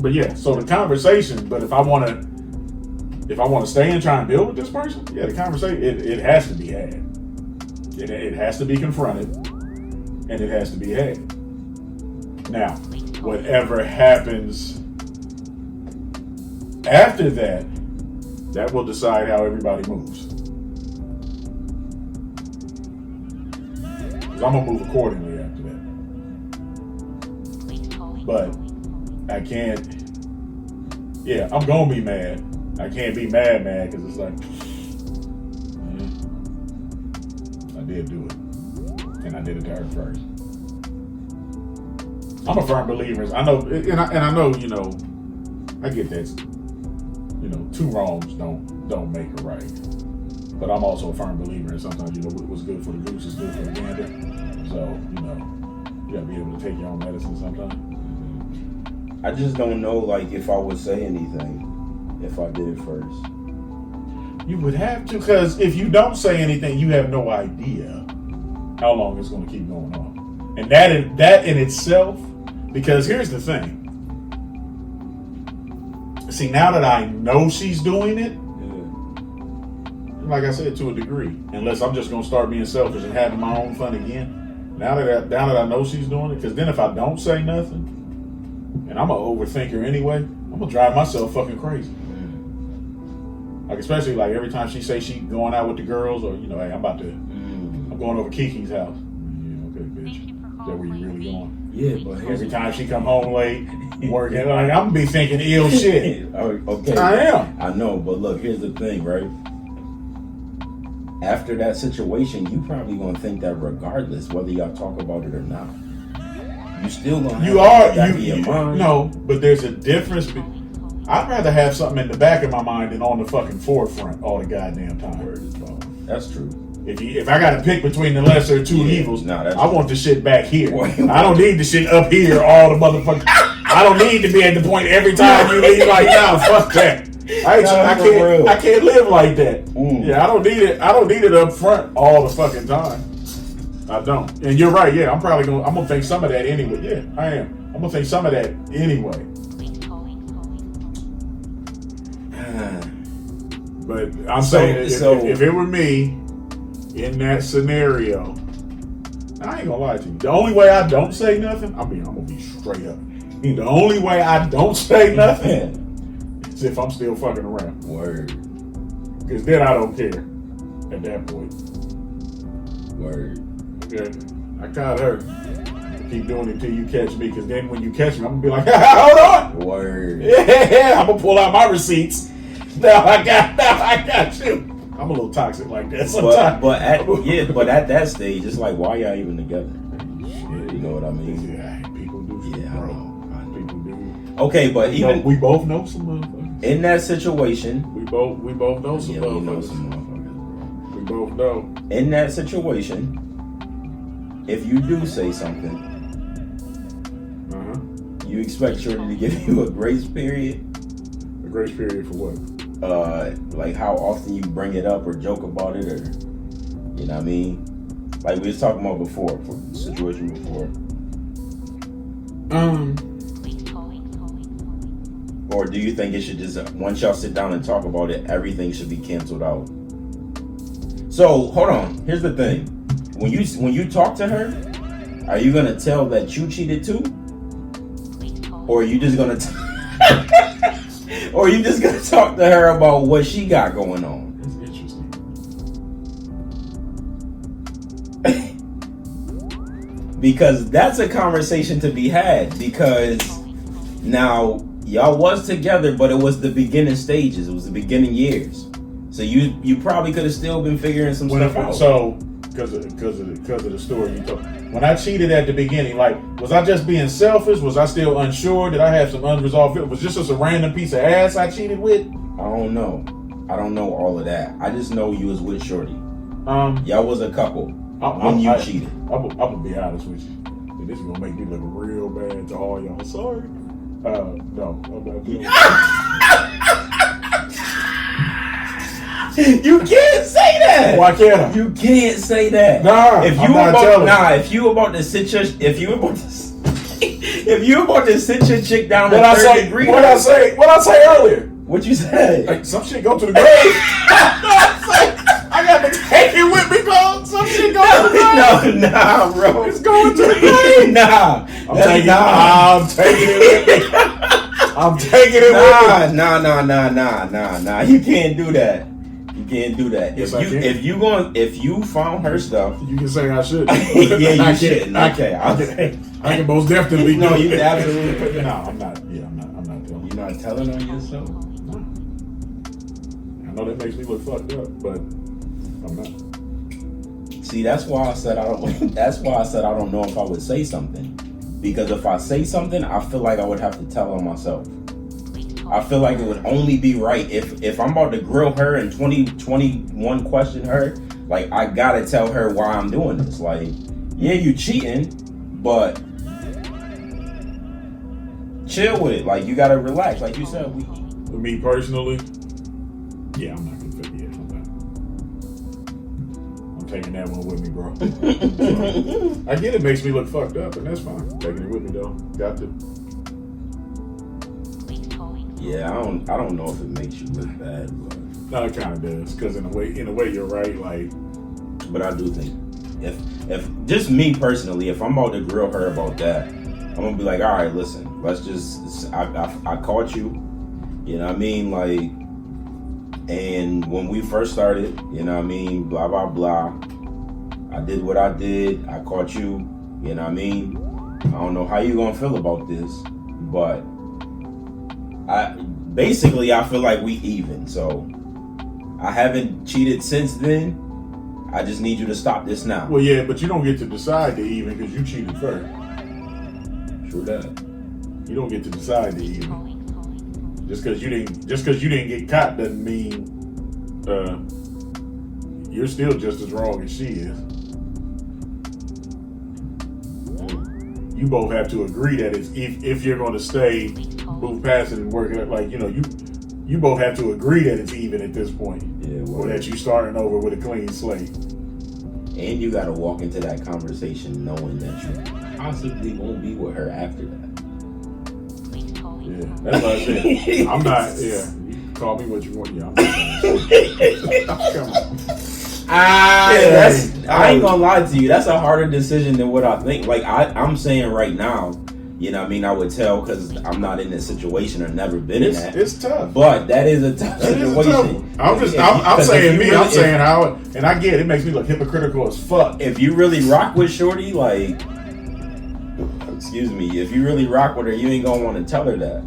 But yeah, so the conversation. But if I want to stay and try and build with this person, yeah, the conversation it has to be had. It has to be confronted, and it has to be had. Now, whatever happens after that, that will decide how everybody moves. Because I'm gonna move accordingly after that. But I can't. Yeah, I'm gonna be mad. I can't be mad because it's like, I did do it, and I did it to her first. I'm a firm believer. I know, and I know, I get that. Two wrongs don't make a right. But I'm also a firm believer in sometimes, what's good for the goose is good for the gander. So, you gotta be able to take your own medicine sometimes. I just don't know, like, if I would say anything if I did it first. You would have to, because if you don't say anything, you have no idea how long it's going to keep going on. And that in itself, because here's the thing. See, now that I know she's doing it, like I said, to a degree. Unless I'm just gonna start being selfish and having my own fun again. Now that I know she's doing it, because then if I don't say nothing, and I'm an overthinker anyway, I'm gonna drive myself fucking crazy. Like especially like every time she say she going out with the girls, or hey, I'm going over Kiki's house. Yeah, okay, bitch. Is that where you really going? Yeah, but every time she come home late, working, like I'm gonna be thinking ill shit. Okay, I am. I know, but look, here's the thing, right? After that situation, you probably gonna think that regardless whether y'all talk about it or not, you still gonna have your mind. No, but there's a difference. I'd rather have something in the back of my mind than on the fucking forefront all the goddamn time. That's true. If I got to pick between the lesser of two evils, I want the shit back here. I don't need the shit up here all the motherfuckers. I don't need to be at the point every time you leave like, nah, fuck that. I can't live like that. Yeah, I don't need it. I don't need it up front all the fucking time. I don't. And you're right. Yeah, I'm gonna think some of that anyway. Yeah, I am. I'm gonna think some of that anyway. But I'm saying if it were me in that scenario, I ain't gonna lie to you. The only way I don't say nothing, I'm gonna be straight up. The only way I don't say nothing is if I'm still fucking around. Word. Because then I don't care at that point. Word. Okay. I caught her. Keep doing it till you catch me, because then when you catch me, I'm gonna be like, hold on. Word. Yeah, I'm gonna pull out my receipts. Now I got you. I'm a little toxic like that sometimes. But at that stage, it's like, why y'all even together? You know what I mean? Yeah, people do shit. Yeah, I know. People do. Okay, but even we both know some motherfuckers. In that situation, we both know some motherfuckers. We know some motherfuckers, bro. We both know. In that situation, if you do say something, you expect Shorty to give you a grace period. A grace period for what? Like how often you bring it up or joke about it, or you know what I mean? Like we was talking about before, for the situation before. Or do you think it should just, once y'all sit down and talk about it, everything should be canceled out? So hold on. Here's the thing: when you talk to her, are you gonna tell that you cheated too, or are you just gonna? Or you just gonna talk to her about what she got going on? That's interesting. Because that's a conversation to be had. Because now y'all was together, but it was the beginning stages. It was the beginning years. So you probably could have still been figuring some stuff out. So because of the story you told. When I cheated at the beginning, like, was I just being selfish? Was I still unsure? Did I have some unresolved feelings? Was this just a random piece of ass I cheated with? I don't know. I don't know all of that. I just know you was with Shorty. Y'all was a couple when you cheated. I'm gonna be honest with you. And this is gonna make me look real bad to all y'all. Sorry. No, I'm not doing You can't say that. Why can't I? You can't say that. Nah, if you about to sit your chick down what to I 30 say, degrees. What I say earlier? What you say? Like, some shit go to the grave. I got to take it with me, bro. Some shit go to the grave. No, nah, bro. It's going to the grave. Nah. I'm taking it with me. I'm taking it with me. Nah. You can't do that. You can't do that. Yes, If you found her stuff, you can say I should. Yeah, you shouldn't. Okay, I can most definitely no, do you it. absolutely put that. No, I'm not. Yeah, I'm not telling. You're not telling on yourself. No. I know that makes me look fucked up, but I'm not. See, that's why I said I don't. That's why I said I don't know if I would say something, because if I say something, I feel like I would have to tell on myself. I feel like it would only be right if I'm about to grill her and 21 question her, like, I gotta tell her why I'm doing this. Like, yeah, you cheating, but chill with it. Like, you gotta relax. Like you said, For me personally, yeah, I'm not gonna fit the I'm taking that one with me, bro. I get it makes me look fucked up, and that's fine. Taking it with me though. Got to. yeah, I don't know if it makes you look bad, but No, it kind of does, because in a way, you're right. Like, but I do think if just me personally, if I'm about to grill her about that, I'm gonna be like, all right, listen, let's just, I caught you, you know what I mean, like, and when we first started, you know what I mean, blah blah blah, I did what I did, I caught you, you know what I mean. I don't know how you gonna feel about this, but I feel like we even, so. I haven't cheated since then. I just need you to stop this now. Well, yeah, but you don't get to decide to even because you cheated first. True that. You don't get to decide to even. Just because you didn't get caught doesn't mean you're still just as wrong as she is. You both have to agree that if you're going to stay, move past it and work it out, like, you know, you both have to agree that it's even at this point. Yeah, well, or that you're starting over with a clean slate. And you got to walk into that conversation knowing that you possibly won't be with her after that. Yeah, that's what I said. I'm not, yeah, you can call me what you want. Yeah, I'm not come on. I ain't gonna lie to you. That's a harder decision than what I think. Like, I'm saying right now, you know what I mean? I would tell because I'm not in this situation or never been in that. It's tough. But that is a tough situation. I'm saying me. I'm saying how, and I get it. It makes me look hypocritical as fuck. If you really rock with Shorty, like, excuse me, if you really rock with her, you ain't gonna want to tell her that.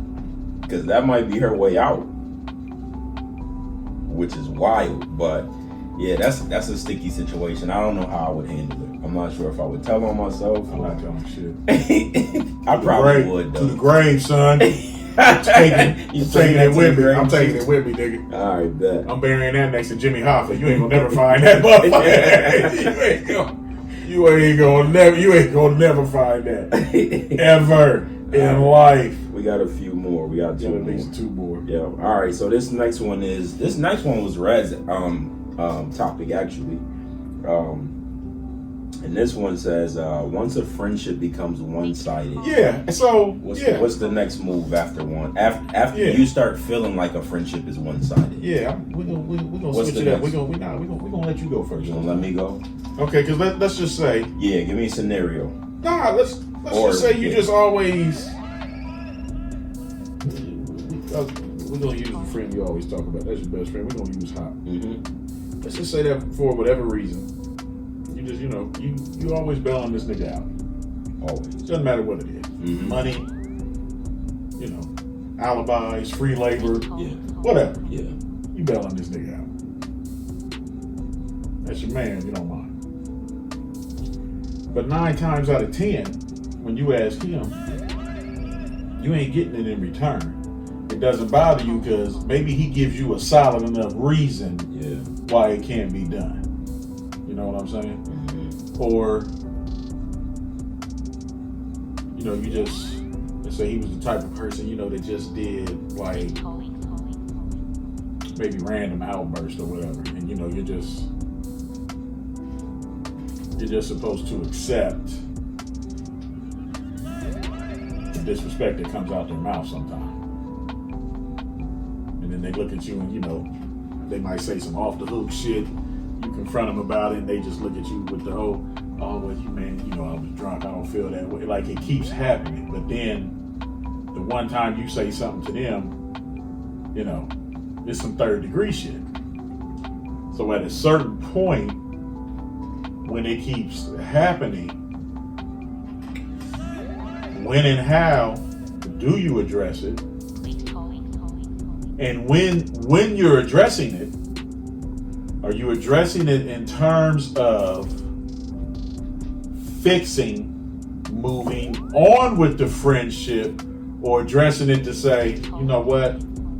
Because that might be her way out. Which is wild. But yeah, that's a sticky situation. I don't know how I would handle it. I'm not sure if I would tell on myself. I'm not telling shit. I probably would, though. To the grave, son. I'm taking it with me. I'm taking it with me, nigga. All right, bet. I'm burying that next to Jimmy Hoffa. You ain't gonna never find that motherfucker. You ain't gonna never find that. Ever in life. We got a few more. We got two at least two more. Yeah. All right. So this next one was Red's topic actually. And this one says, once a friendship becomes one-sided. Yeah. So what's the next move after one? After you start feeling like a friendship is one-sided. Yeah. We're gonna switch it up. We're gonna let you go first. You gonna let me go? Okay. Because let's just say. Yeah. Give me a scenario. Nah. Let's just say you just always. We're gonna use the friend you always talk about. That's your best friend. We're gonna use Hop. Mm-hmm. Let's just say that for whatever reason. Just, you know, you always bailing this nigga out. Always. Doesn't matter what it is. Mm-hmm. Money, you know, alibis, free labor, whatever. Yeah. You bailing this nigga out. That's your man, you don't mind. But 9 times out of 10, when you ask him, you ain't getting it in return. It doesn't bother you because maybe he gives you a solid enough reason why it can't be done. You know what I'm saying? Mm-hmm. Or, you know, you just, let's say he was the type of person, you know, that just did like maybe random outburst or whatever. And, you know, you're just supposed to accept the disrespect that comes out their mouth sometimes. And then they look at you and, you know, they might say some off the hook shit. You confront them about it and they just look at you with the whole, oh, well, you man, you know, I was drunk, I don't feel that way. Like, it keeps happening. But then the one time you say something to them, you know, it's some third degree shit. So at a certain point, when it keeps happening, when and how do you address it? And when you're addressing it, are you addressing it in terms of fixing, moving on with the friendship, or addressing it to say, you know what,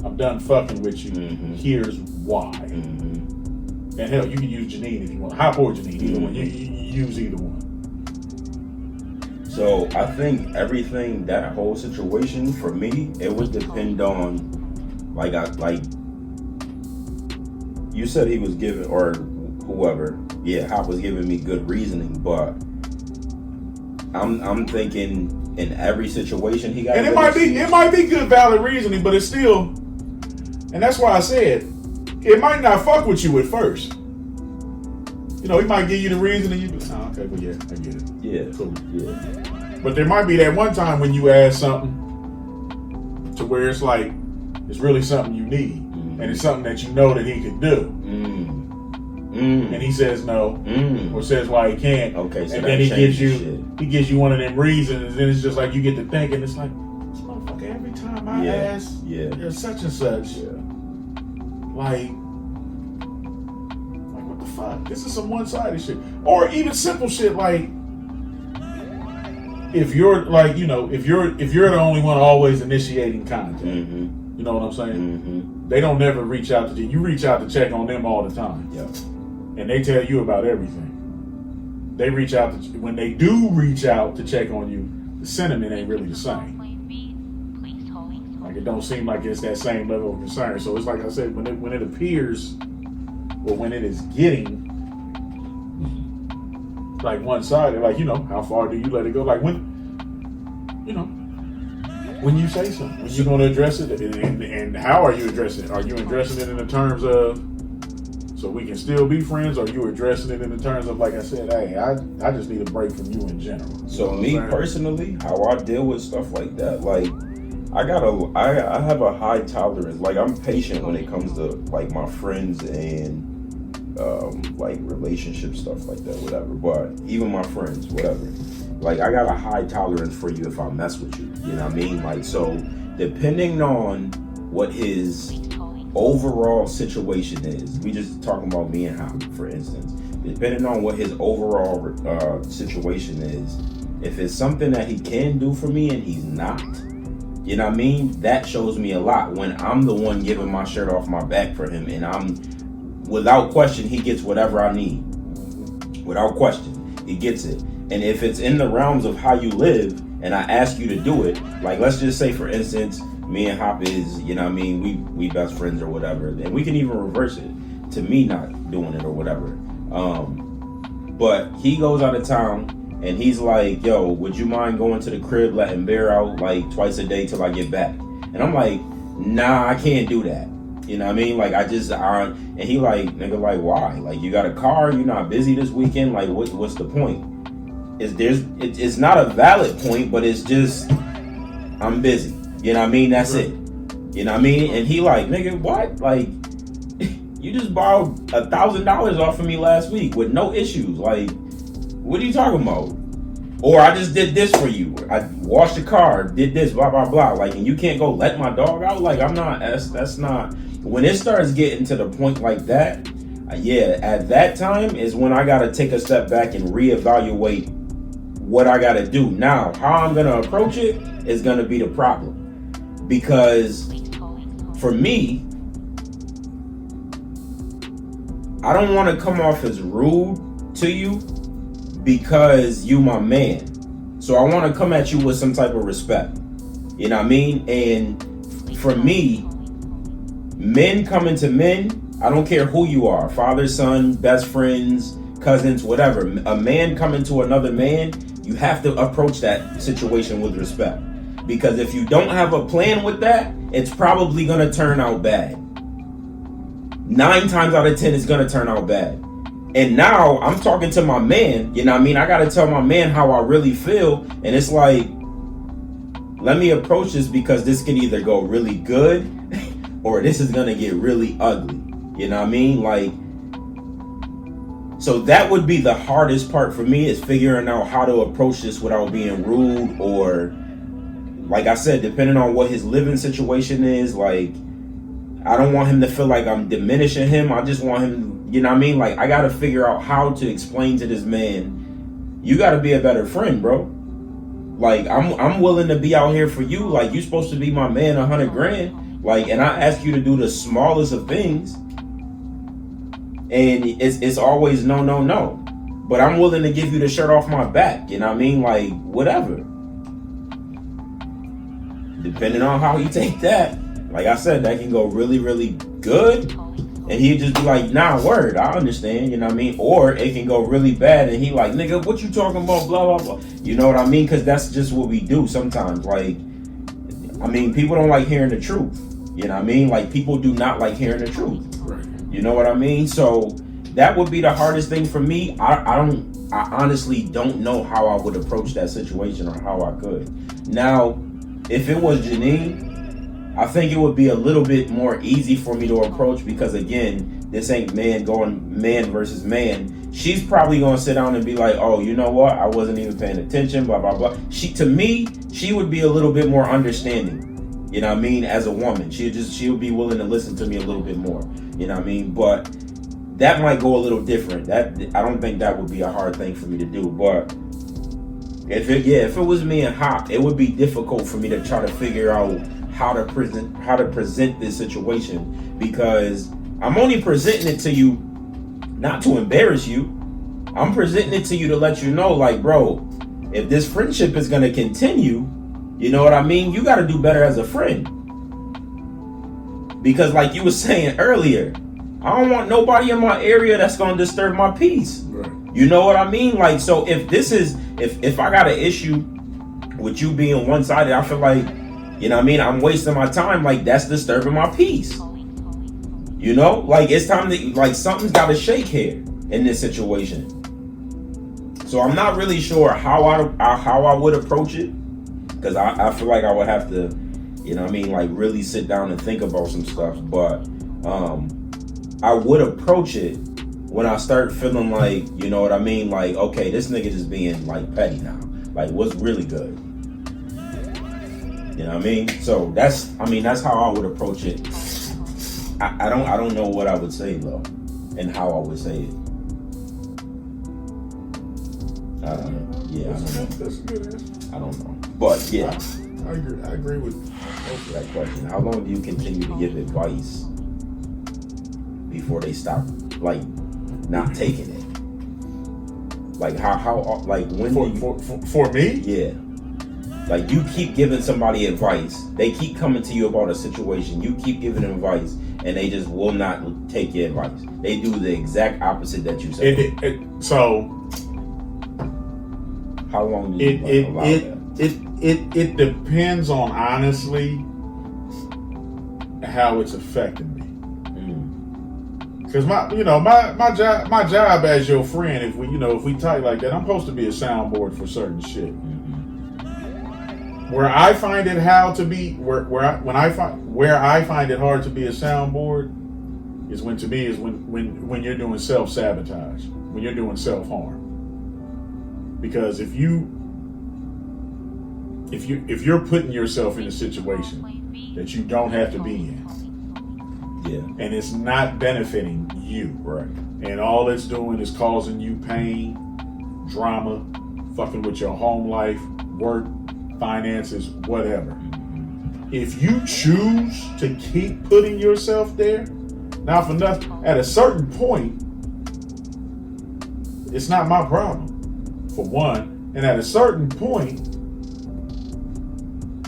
I'm done fucking with you. Mm-hmm. Here's why. Mm-hmm. And hell, you can use Janine if you want. Hop or Janine, either one. You use either one. So I think everything, that whole situation, for me, it would depend on, like you said he was giving, or whoever, Hop was giving me good reasoning, but I'm thinking in every situation he got. And it might be good valid reasoning, but it's still, and that's why I said, it might not fuck with you at first. You know, he might give you the reason and you be, oh, okay, well, yeah, I get it. Yeah. Cool. Yeah. But there might be that one time when you ask something to where it's like, it's really something you need. And it's something that you know that he could do. And he says no, or says why he can't. Okay, so and then he gives you shit. one of them reasons, and it's just like you get to thinking, it's like, this motherfucker, every time I ask, there's such and such. Like what the fuck? This is some one-sided shit. Or even simple shit like, if you're like, you know, if you're the only one always initiating contact, you know what I'm saying? They don't never reach out to you. You reach out to check on them all the time. Yeah. And they tell you about everything. They reach out to, when they do reach out to check on you, the sentiment ain't really the same. Like it don't seem like it's that same level of concern. So it's like I said, when it appears, or when it is getting like one-sided, like, you know, how far do you let it go? Like when, you know, when you say something, when you're going to address it, and how are you addressing it? Are you addressing it in the terms of, so we can still be friends, or are you addressing it in the terms of, like I said, hey, I just need a break from you in general? So me personally, how I deal with stuff like that, like I have a high tolerance. Like I'm patient when it comes to like my friends and like relationship stuff like that, whatever. But even my friends, whatever. Like I got a high tolerance for you if I mess with you. You know what I mean? Like so, depending on what his overall situation is, we just talking about me and Howard, for instance. Depending on what his overall situation is, if it's something that he can do for me and he's not, you know what I mean? That shows me a lot when I'm the one giving my shirt off my back for him, and I'm, without question, he gets whatever I need. Without question, he gets it. And if it's in the realms of how you live, and I ask you to do it, like let's just say, for instance, me and Hop is, you know what I mean, we best friends or whatever, and we can even reverse it to me not doing it or whatever. But he goes out of town and he's like, yo, would you mind going to the crib, letting Bear out like twice a day till I get back? And I'm like, nah, I can't do that. You know what I mean? Like and he like, nigga, like why? Like you got a car, you're not busy this weekend, like what's the point? It's not a valid point, but it's just, I'm busy. You know what I mean? That's it. You know what I mean? And he like, nigga, what? Like, you just borrowed $1,000 off of me last week with no issues. Like, what are you talking about? Or I just did this for you. I washed the car, did this, blah, blah, blah. Like, and you can't go let my dog out? Like, I'm not, that's not. When it starts getting to the point like that, at that time is when I got to take a step back and reevaluate what I got to do. Now, how I'm going to approach it is going to be the problem. Because for me, I don't want to come off as rude to you because you my man. So I want to come at you with some type of respect. You know what I mean? And for me, men coming to men, I don't care who you are, father, son, best friends, cousins, whatever. A man coming to another man, you have to approach that situation with respect. Because if you don't have a plan with that, it's probably going to turn out bad. 9 times out of 10, it's going to turn out bad. And now I'm talking to my man, you know what I mean? I got to tell my man how I really feel. And it's like, let me approach this because this can either go really good or this is going to get really ugly. You know what I mean? Like, so that would be the hardest part for me, is figuring out how to approach this without being rude, or like I said, depending on what his living situation is. Like, I don't want him to feel like I'm diminishing him. I just want him, you know what I mean? Like, I got to figure out how to explain to this man, you got to be a better friend, bro. Like, I'm willing to be out here for you. Like, you supposed to be my man, $100,000. Like, and I ask you to do the smallest of things. And it's always no. But I'm willing to give you the shirt off my back. You know what I mean? Like, whatever. Depending on how you take that. Like I said, that can go really, really good. And he'd just be like, nah, word, I understand. You know what I mean? Or it can go really bad. And he like, nigga, what you talking about? Blah, blah, blah. You know what I mean? Because that's just what we do sometimes. Like, I mean, people don't like hearing the truth. You know what I mean? Like, people do not like hearing the truth. Right. You know what I mean? So that would be the hardest thing for me. I honestly don't know how I would approach that situation or how I could. Now, if it was Janine, I think it would be a little bit more easy for me to approach because, again, this ain't man going man versus man. She's probably going to sit down and be like, oh, you know what? I wasn't even paying attention, blah, blah, blah. To me, she would be a little bit more understanding, you know what I mean, as a woman. She would be willing to listen to me a little bit more, you know what I mean? But that might go a little different. I don't think that would be a hard thing for me to do. But if it was me and Hop, it would be difficult for me to try to figure out how to present this situation, because I'm only presenting it to you not to embarrass you. I'm presenting it to you to let you know, like, bro, if this friendship is gonna continue, you know what I mean, you got to do better as a friend. Because like you were saying earlier, I don't want nobody in my area that's gonna disturb my peace. Right. You know what I mean? Like, so if I got an issue with you being one-sided, I feel like, you know what I mean, I'm wasting my time. Like, that's disturbing my peace. You know, like, it's time to, like, something's got to shake here in this situation. So I'm not really sure how I would approach it, because I feel like I would have to, you know what I mean, like, really sit down and think about some stuff. But I would approach it when I start feeling like, you know what I mean, like, okay, this nigga just being, like, petty now. Like, what's really good? You know what I mean? So that's how I would approach it. I don't know what I would say though, and how I would say it. I don't know. Yeah, I don't know. That's a good answer. I don't know. But yeah, I agree with most of that question. How long do you continue to give advice before they stop, like, not taking it? Like how like when for me? Yeah. Like, you keep giving somebody advice, they keep coming to you about a situation, you keep giving them advice, and they just will not take your advice. They do the exact opposite that you said. So how long do you allow that? It depends on, honestly, how it's affecting me. Because my job as your friend, if we tight like that, I'm supposed to be a soundboard for certain shit. Where I find it hard to be, where I find it hard to be a soundboard is when you're doing self-sabotage, when you're doing self-harm. Because if you're putting yourself in a situation that you don't have to be in, yeah, and it's not benefiting you, right, and all it's doing is causing you pain, drama, fucking with your home life, work, finances, whatever. If you choose to keep putting yourself there, now for nothing, at a certain point, it's not my problem, for one. And at a certain point,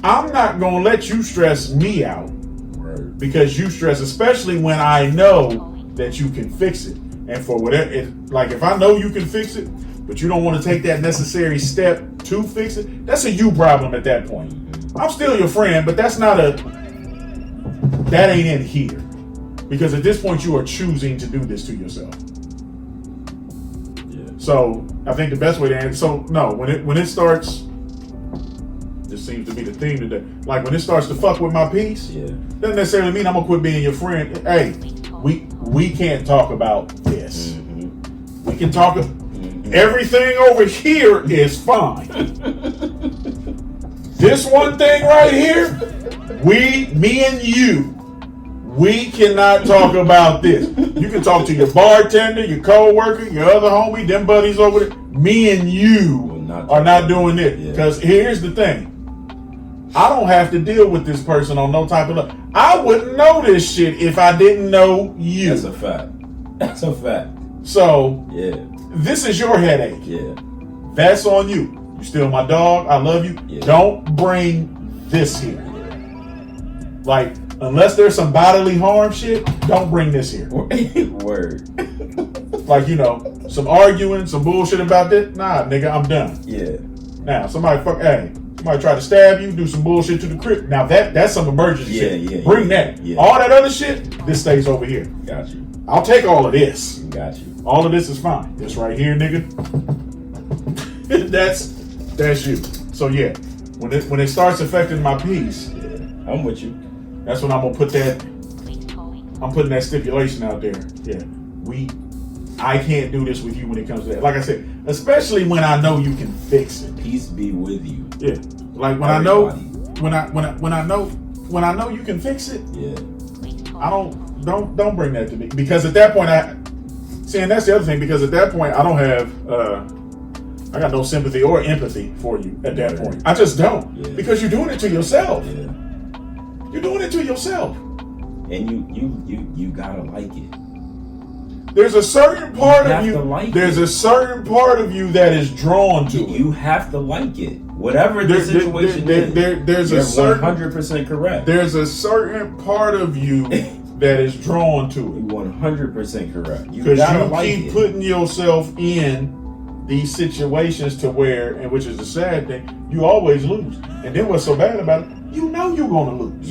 I'm not gonna let you stress me out, right, because you stress, especially when I know that you can fix it. And for whatever, like, if I know you can fix it, but you don't want to take that necessary step to fix it, that's a you problem at that point. I'm still your friend, but that ain't in here. Because at this point, you are choosing to do this to yourself. Yeah. So I think the best way to answer, so no, when it starts, this seems to be the theme today, like when it starts to fuck with my peace, doesn't necessarily mean I'm gonna quit being your friend. Hey, we can't talk about this. Mm-hmm. We can talk. Everything over here is fine. This one thing right here, me and you, we cannot talk about this. You can talk to your bartender, your co-worker, your other homie, them buddies over there. Me and you are not doing this. Because here's the thing. I don't have to deal with this person on no type of level. I wouldn't know this shit if I didn't know you. That's a fact. That's a fact. So, yeah. This is your headache. Yeah. That's on you. You still my dog. I love you. Yeah. Don't bring this here. Like, unless there's some bodily harm shit, don't bring this here. Word. Like, some arguing, some bullshit about this. Nah, nigga, I'm done. Yeah. Now, somebody try to stab you, do some bullshit to the crib. Now, that's some emergency shit. Yeah. Bring that. Yeah. All that other shit, this stays over here. Got you. I'll take all of this. Got you. All of this is fine. This right here, nigga. that's you. So yeah, when it starts affecting my peace, I'm with you. that's when I'm gonna put that. I'm putting that stipulation out there. Yeah, I can't do this with you when it comes to that. Like I said, especially when I know you can fix it. Peace be with you. Yeah, like when I know you can fix it. Yeah. I don't bring that to me, because at that point and that's the other thing, because at that point I don't have I got no sympathy or empathy for you at that point. I just don't, because you're doing it to yourself. Yeah. You're doing it to yourself, and you gotta like it. There's a certain part of you. Like there's a certain part of you that is drawn to it. You have to like it, whatever the situation is. There's You're a certain 100% correct. There's a certain part of you that is drawn to it. You're 100% correct. Because you keep putting yourself in these situations to where, and which is the sad thing, you always lose. And then what's so bad about it? You know you're gonna lose.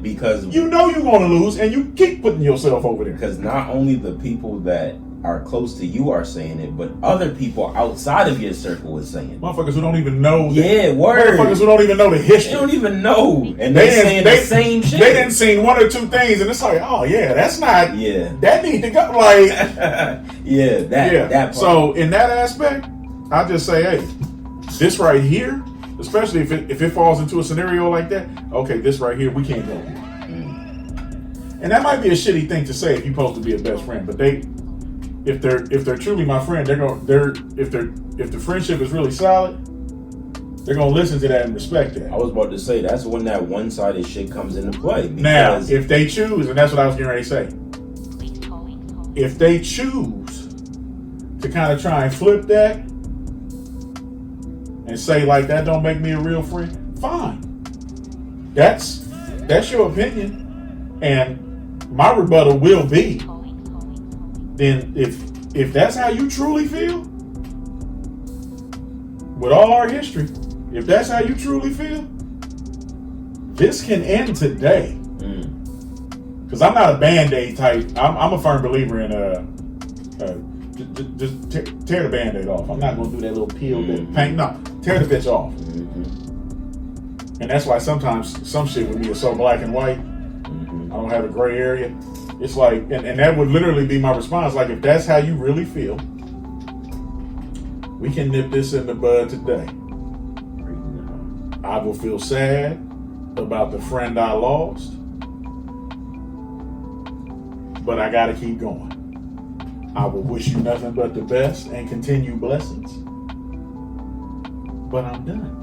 Because you know you're gonna lose, and you keep putting yourself over there. Because not only the people that are close to you are saying it, but other people outside of your circle is saying it. Motherfuckers who don't even know. Word. Motherfuckers who don't even know the history. They don't even know, and they're saying the same shit. They didn't seen one or two things, and it's like, oh yeah, that's not. Yeah. That need to go. Like. That part. So in that aspect, I just say, hey, this right here. Especially if it falls into a scenario like that, okay, this right here, we can't go here. And that might be a shitty thing to say if you're supposed to be a best friend, but if they're truly my friend, if the friendship is really solid, they're gonna listen to that and respect that. I was about to say that's when that one-sided shit comes into play. Now, if they choose, and that's what I was getting ready to say, if they choose to kind of try and flip that. And say like that don't make me a real friend, fine. That's your opinion, and my rebuttal will be, then if that's how you truly feel, with all our history, if that's how you truly feel, this can end today. Because I'm not a Band-Aid type. I'm a firm believer in just tear the Band-Aid off. I'm not gonna do that little peel that paint. No, tear the bitch off. And that's why sometimes some shit with me is so black and white. I don't have a gray area. It's like, and that would literally be my response. Like, if that's how you really feel, we can nip this in the bud today. I will feel sad about the friend I lost, but I gotta keep going. I will wish you nothing but the best and continue blessings. But I'm done.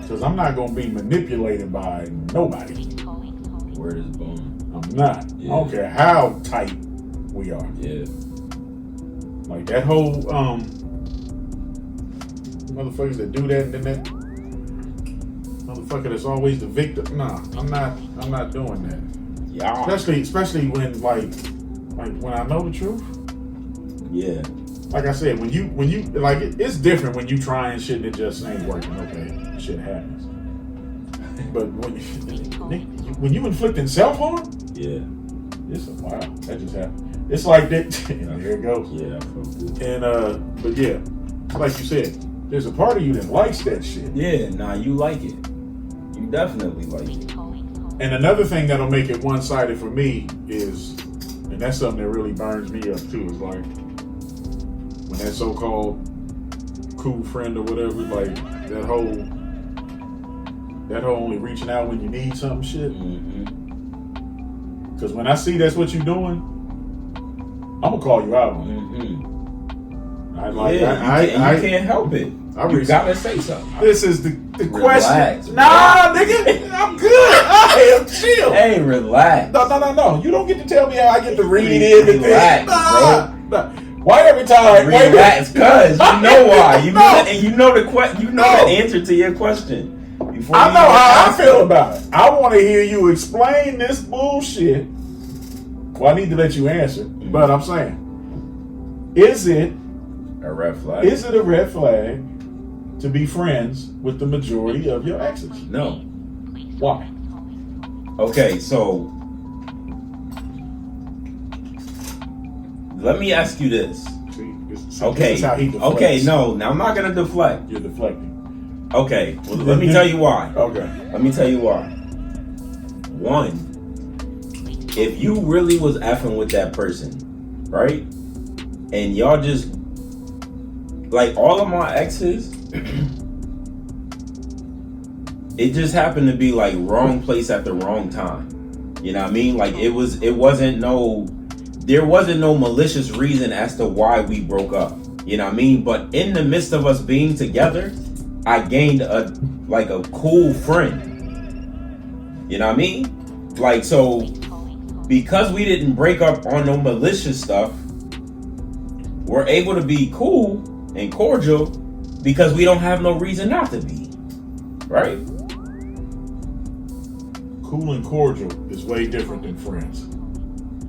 Because I'm not going to be manipulated by nobody. Word is bone. I'm not. Yeah. I don't care how tight we are. Yeah. Like that whole motherfuckers that do that and then that motherfucker that's always the victim. Nah, I'm not doing that. Yeah. Especially when like when I know the truth. Yeah. Like I said, when you like it's different when you try and shit and it just ain't working. Okay, shit happens. But when you inflicting self harm, yeah, it's wow, that just happened. It's like that. There it goes. Yeah. And but yeah, like you said, there's a part of you that likes that shit. Yeah, nah, you like it. You definitely like it. And another thing that'll make it one-sided for me is, and that's something that really burns me up too, is like when that so-called cool friend or whatever, like that whole only reaching out when you need something shit. Because when I see that's what you're doing, I'm gonna call you out on it. You can't help it. You gotta say something. This is the question. Relax, nah, nigga, I'm good. I am chill. Hey, relax. No. You don't get to tell me how I get to read in. Relax, bro. Why every time? Relax, cuz you know why. You know the answer to your question. I know how I feel about it. I want to hear you explain this bullshit. Well, I need to let you answer, but I'm saying, is it a red flag? Is it a red flag to be friends with the majority of your exes? No. Why? Okay, so let me ask you this. Okay. This is how he deflects. Okay, no, now I'm not gonna deflect. You're deflecting. Okay, well, let me tell you why. Okay. Let me tell you why. One, if you really was effing with that person, right? And y'all just, like, all of my exes, it just happened to be like wrong place at the wrong time. You know what I mean? Like there wasn't no malicious reason as to why we broke up. You know what I mean? But in the midst of us being together, I gained a cool friend. You know what I mean? Like, so because we didn't break up on no malicious stuff, we're able to be cool and cordial because we don't have no reason not to be. Right? Cool and cordial is way different than friends.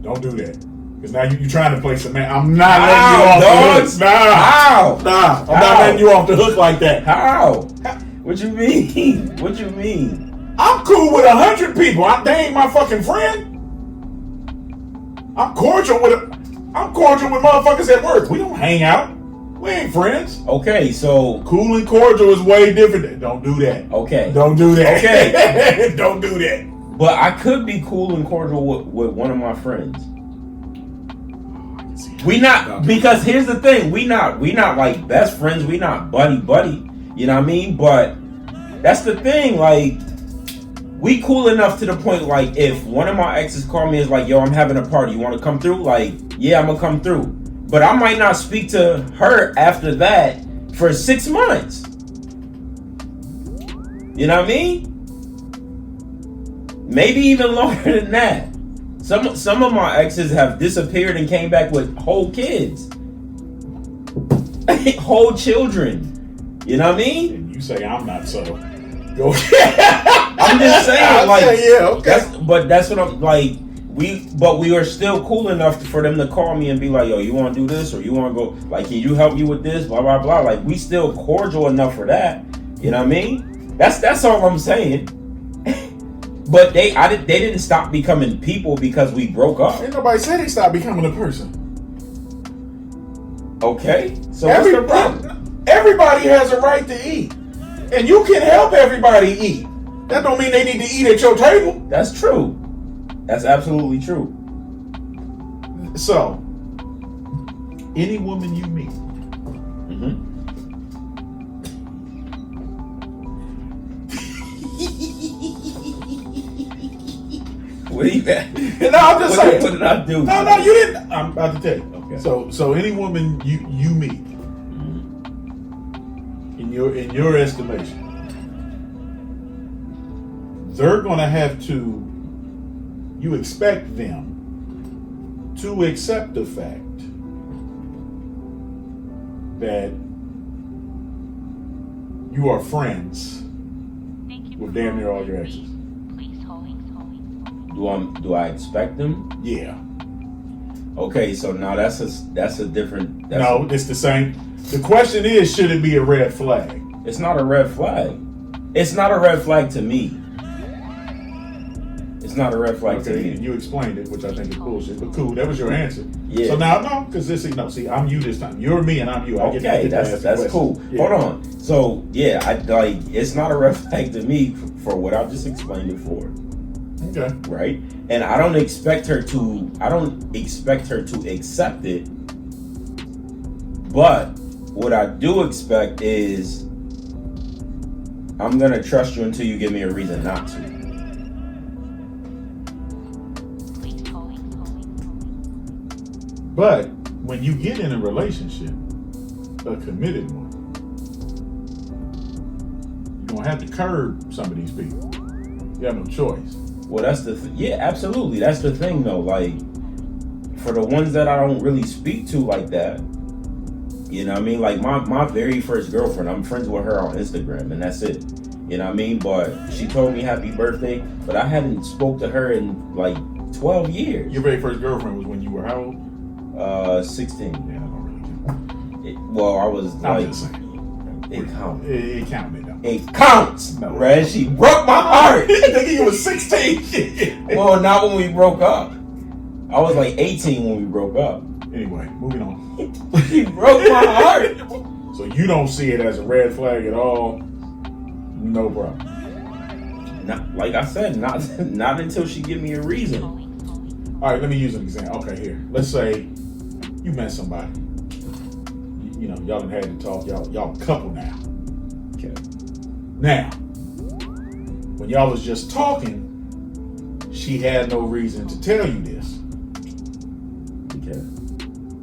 Don't do that. Because now you're trying to play some man. I'm not letting you off the hook. Nah. I'm not letting you off the hook like that. How? What you mean? What you mean? I'm cool with 100 people. They ain't my fucking friend. I'm cordial with motherfuckers at work. We don't hang out. We ain't friends. Okay, so cool and cordial is way different. Don't do that. Okay. Don't do that. Okay. Don't do that. But I could be cool and cordial with one of my friends. We not, because here's the thing, we not like best friends, we not buddy, you know what I mean? But that's the thing, like, we cool enough to the point, like, if one of my exes call me and is like, yo, I'm having a party, you want to come through? Like, yeah, I'm gonna come through. But I might not speak to her after that for 6 months. You know what I mean? Maybe even longer than that. Some of my exes have disappeared and came back with whole kids. Whole children. You know what I mean? And you say I'm not so. Go I'm just saying, like, yeah, okay. That's what I'm like. We are still cool enough for them to call me and be like, yo, you want to do this or you want to go? Like, can you help me with this? Blah blah blah. Like, we still cordial enough for that. You know what I mean? That's all I'm saying. But they didn't stop becoming people because we broke up. Ain't nobody said they stopped becoming a person. Okay, so what's the problem? Everybody has a right to eat, and you can help everybody eat. That don't mean they need to eat at your table. That's true. That's absolutely true. So, any woman you meet, What are you at? No, I'm just saying. What did I do? No, you didn't. I'm about to tell you. Okay. So any woman you meet, in your estimation, they're gonna have to. You expect them to accept the fact that you are friends with damn near all your exes. Do I expect them? Yeah. Okay, so now that's a different. No, it's the same. The question is, should it be a red flag? It's not a red flag. It's not a red flag to me. It's not a red flag to me. And you explained it, which I think is bullshit. But cool, that was your answer. Yeah. So now, no, because see, I'm you this time. You're me and I'm you. Okay, that's cool. Yeah. Hold on. So yeah, it's not a red flag to me for what I just explained it for. Okay. Right? And I don't expect her to accept it. But what I do expect is I'm gonna trust you until you give me a reason not to. But when you get in a relationship, a committed one, you're gonna have to curb some of these people. You have no choice. Well, that's yeah, absolutely. That's the thing, though. Like, for the ones that I don't really speak to like that, you know what I mean? Like, my very first girlfriend, I'm friends with her on Instagram, and that's it. You know what I mean? But she told me happy birthday, but I hadn't spoke to her in, like, 12 years. Your very first girlfriend was when you were how old? 16. Yeah, I don't really count. Well, I was I'm like... just saying. It counts. It counted, though. It counts, No. right? She broke my heart. Nigga, you was 16. 16. Well, not when we broke up. I was like 18 when we broke up. Anyway, moving on. He broke my heart. So you don't see it as a red flag at all? No problem. Not, like I said, not until she give me a reason. All right, let me use an example. Okay, here. Let's say you met somebody. You know, y'all done had to talk. Y'all a couple now. Okay. Now, when y'all was just talking, she had no reason to tell you this. Okay.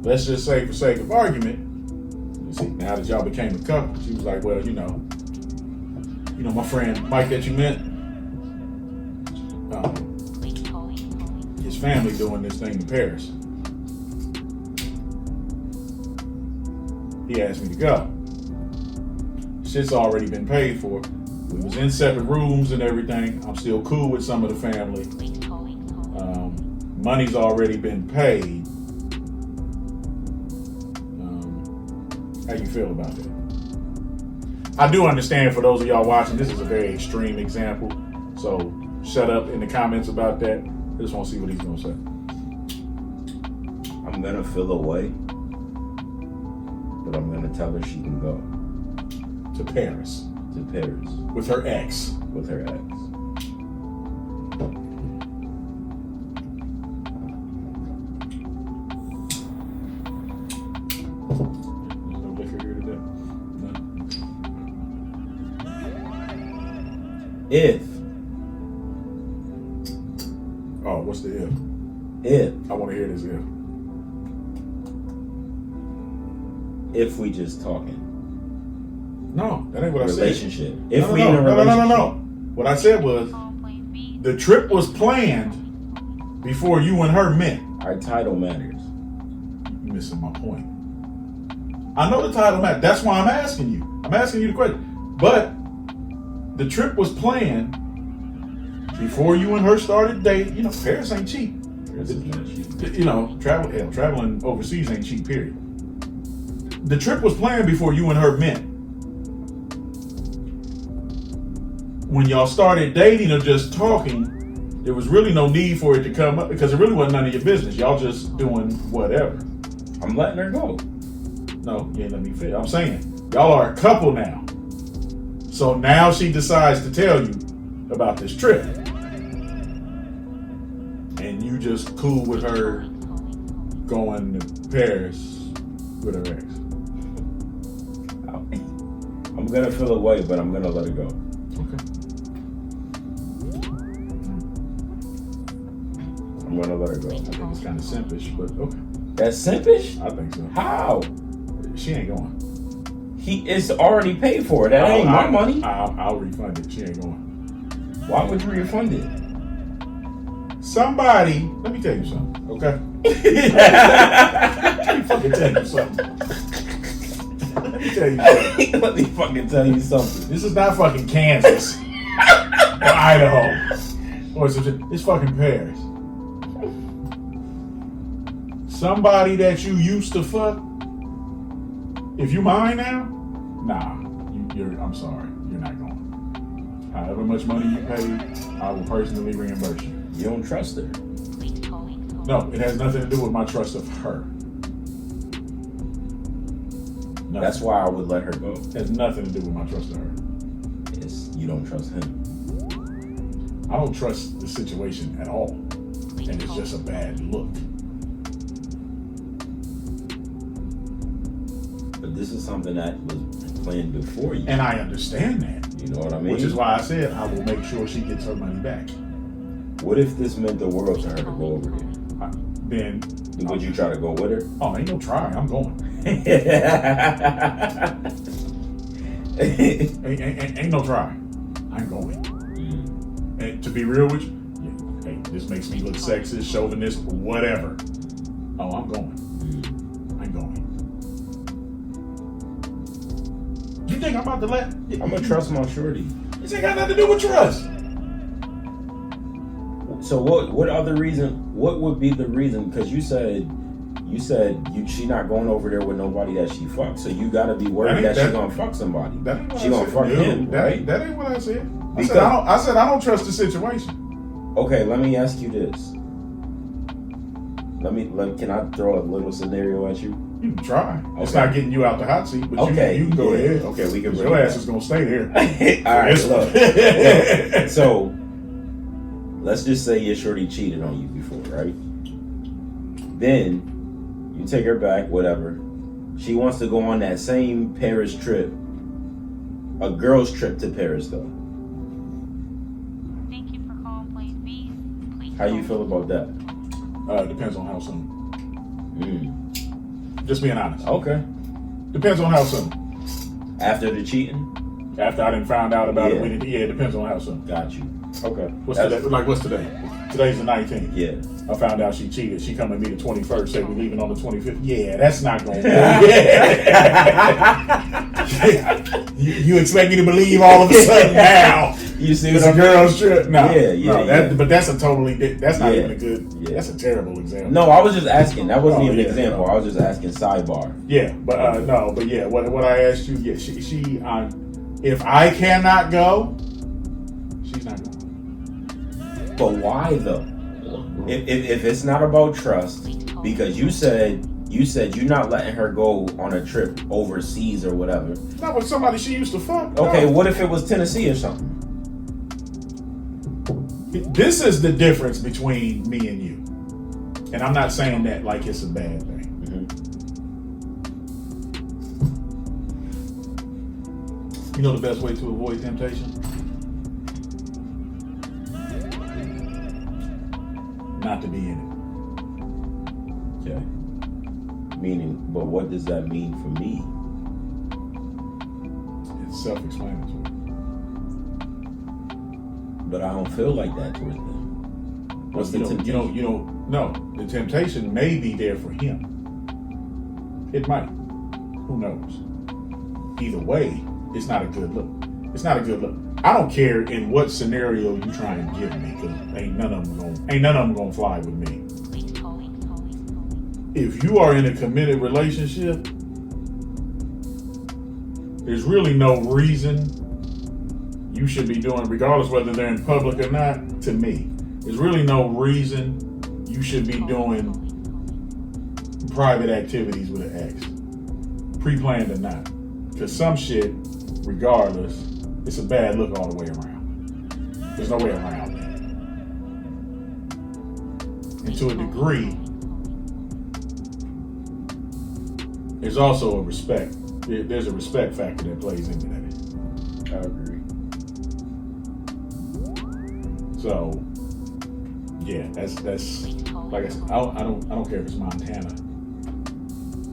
Let's just say, for sake of argument, you see, now that y'all became a couple, she was like, well, you know, my friend Mike that you met, his family doing this thing in Paris. He asked me to go. Shit's already been paid for. We was in separate rooms and everything. I'm still cool with some of the family. Money's already been paid. How you feel about that? I do understand, for those of y'all watching, this is a very extreme example. So shut up in the comments about that. I just want to see what he's going to say. I'm going to feel away, but I'm going to tell her she can go. To Paris. To Paris. With her ex. With her ex. There's no liquor here today? No. If. Oh, what's the if? If. I want to hear this if. If we just talking. No, that ain't what I said. Relationship. If no, we in a relationship. No. What I said was, the trip was planned before you and her met. Our title matters. You're missing my point. I know the title matters. That's why I'm asking you. I'm asking you the question. But the trip was planned before you and her started dating. You know, Paris ain't cheap. Paris is not cheap. You know, traveling overseas ain't cheap, period. The trip was planned before you and her met. When y'all started dating or just talking, there was really no need for it to come up because it really wasn't none of your business. Y'all just doing whatever. I'm letting her go. No, you ain't let me fit. I'm saying, y'all are a couple now. So now she decides to tell you about this trip. And you just cool with her going to Paris with her ex. I'm going to feel away, but I'm going to let her go. Okay. I'm going to let her go. I think it's kind of simpish, but okay. That's simpish? I think so. How? She ain't going. It's already paid for. That ain't my money. I'll refund it. She ain't going. Why would you refund it? Somebody, let me tell you something, okay? Let me fucking tell you something. Let me tell you something. Let me fucking tell you something. This is not fucking Kansas or Idaho or some shit. It's fucking Paris. Somebody that you used to fuck, if you mine now, nah, I'm sorry, you're not going. However much money you paid, I will personally reimburse you. You don't trust her. No, it has nothing to do with my trust of her. Nothing. That's why I would let her go. It has nothing to do with my trust of her. You don't trust him. I don't trust the situation at all. And it's just a bad look. But this is something that was planned before you. And I understand that. You know what I mean? Which is why I said I will make sure she gets her money back. What if this meant the world to her to go over there? Then would you try to go with her? Oh, ain't no try. I'm going. ain't no try. I'm going. And to be real with you, hey, this makes me look sexist, chauvinist, whatever. Oh, I'm going. I'm going. You think I'm about to let? I'm gonna trust my shorty. This ain't got nothing to do with trust. So what other reason? What would be the reason? Because you said she not going over there with nobody that she fucks. So you gotta be worried that she gonna fuck somebody. That ain't what she I gonna said. fuck him, right? That ain't what I said. Because I said I don't trust the situation. okay, let me ask you this. Can I throw a little scenario at you? You can try. It's Okay. not getting you out the hot seat, but Okay, you can go yeah. ahead. Okay, we can 'Cause bring your it ass back. is gonna stay there. All right, This look. one. So, let's just say your shorty cheated on you before, right? Then you take her back, whatever. She wants to go on that same Paris trip, a girl's trip to Paris, though. Thank you for calling Place B. Please How you feel about that? Depends on how soon. Mm. Just being honest. Okay. Depends on how soon. After the cheating, After I didn't find out about Yeah. it, it depends on how soon. got you. Okay. What's today? Like, what's today? Today's the 19th. Yeah. I found out she cheated. She come at me the 21st, say we leaving on the 25th. Yeah, that's not going to work. You expect me to believe all of a sudden now? You see It's what a I mean? girl's trip? No. Yeah. But that's a totally, that's not Yeah. even a good, Yeah. that's a terrible example. No, I was just asking. That wasn't Oh, even an yeah, example. no. I was just asking sidebar. Yeah, but no, but yeah, what I asked you, yeah, she if I cannot go, she's not going. But why though? If it's not about trust, because you said you're not letting her go on a trip overseas or whatever. Not with somebody she used to fuck. no. Okay, what if it was Tennessee or something? This is the difference between me and you. And I'm not saying that like it's a bad thing. You know the best way to avoid temptation? Not to be in Okay. Meaning, but what does that mean for me? it. It's self-explanatory. But I don't feel like that towards them. What's the temptation? No, the temptation may be there for him. It might. Who knows? Either way, it's not a good look. It's not a good look. I don't care in what scenario you try and give me, because ain't none of them gonna fly with me. Please call. If you are in a committed relationship, there's really no reason you should be doing, regardless whether they're in public or not, to me. There's really no reason you should be doing private activities with an ex, pre-planned or not. Because some shit, regardless, it's a bad look all the way around. There's no way around that. And to a degree, there's also a respect. There's a respect factor that plays into that. I agree. So, yeah, that's like I said. I don't care if it's Montana.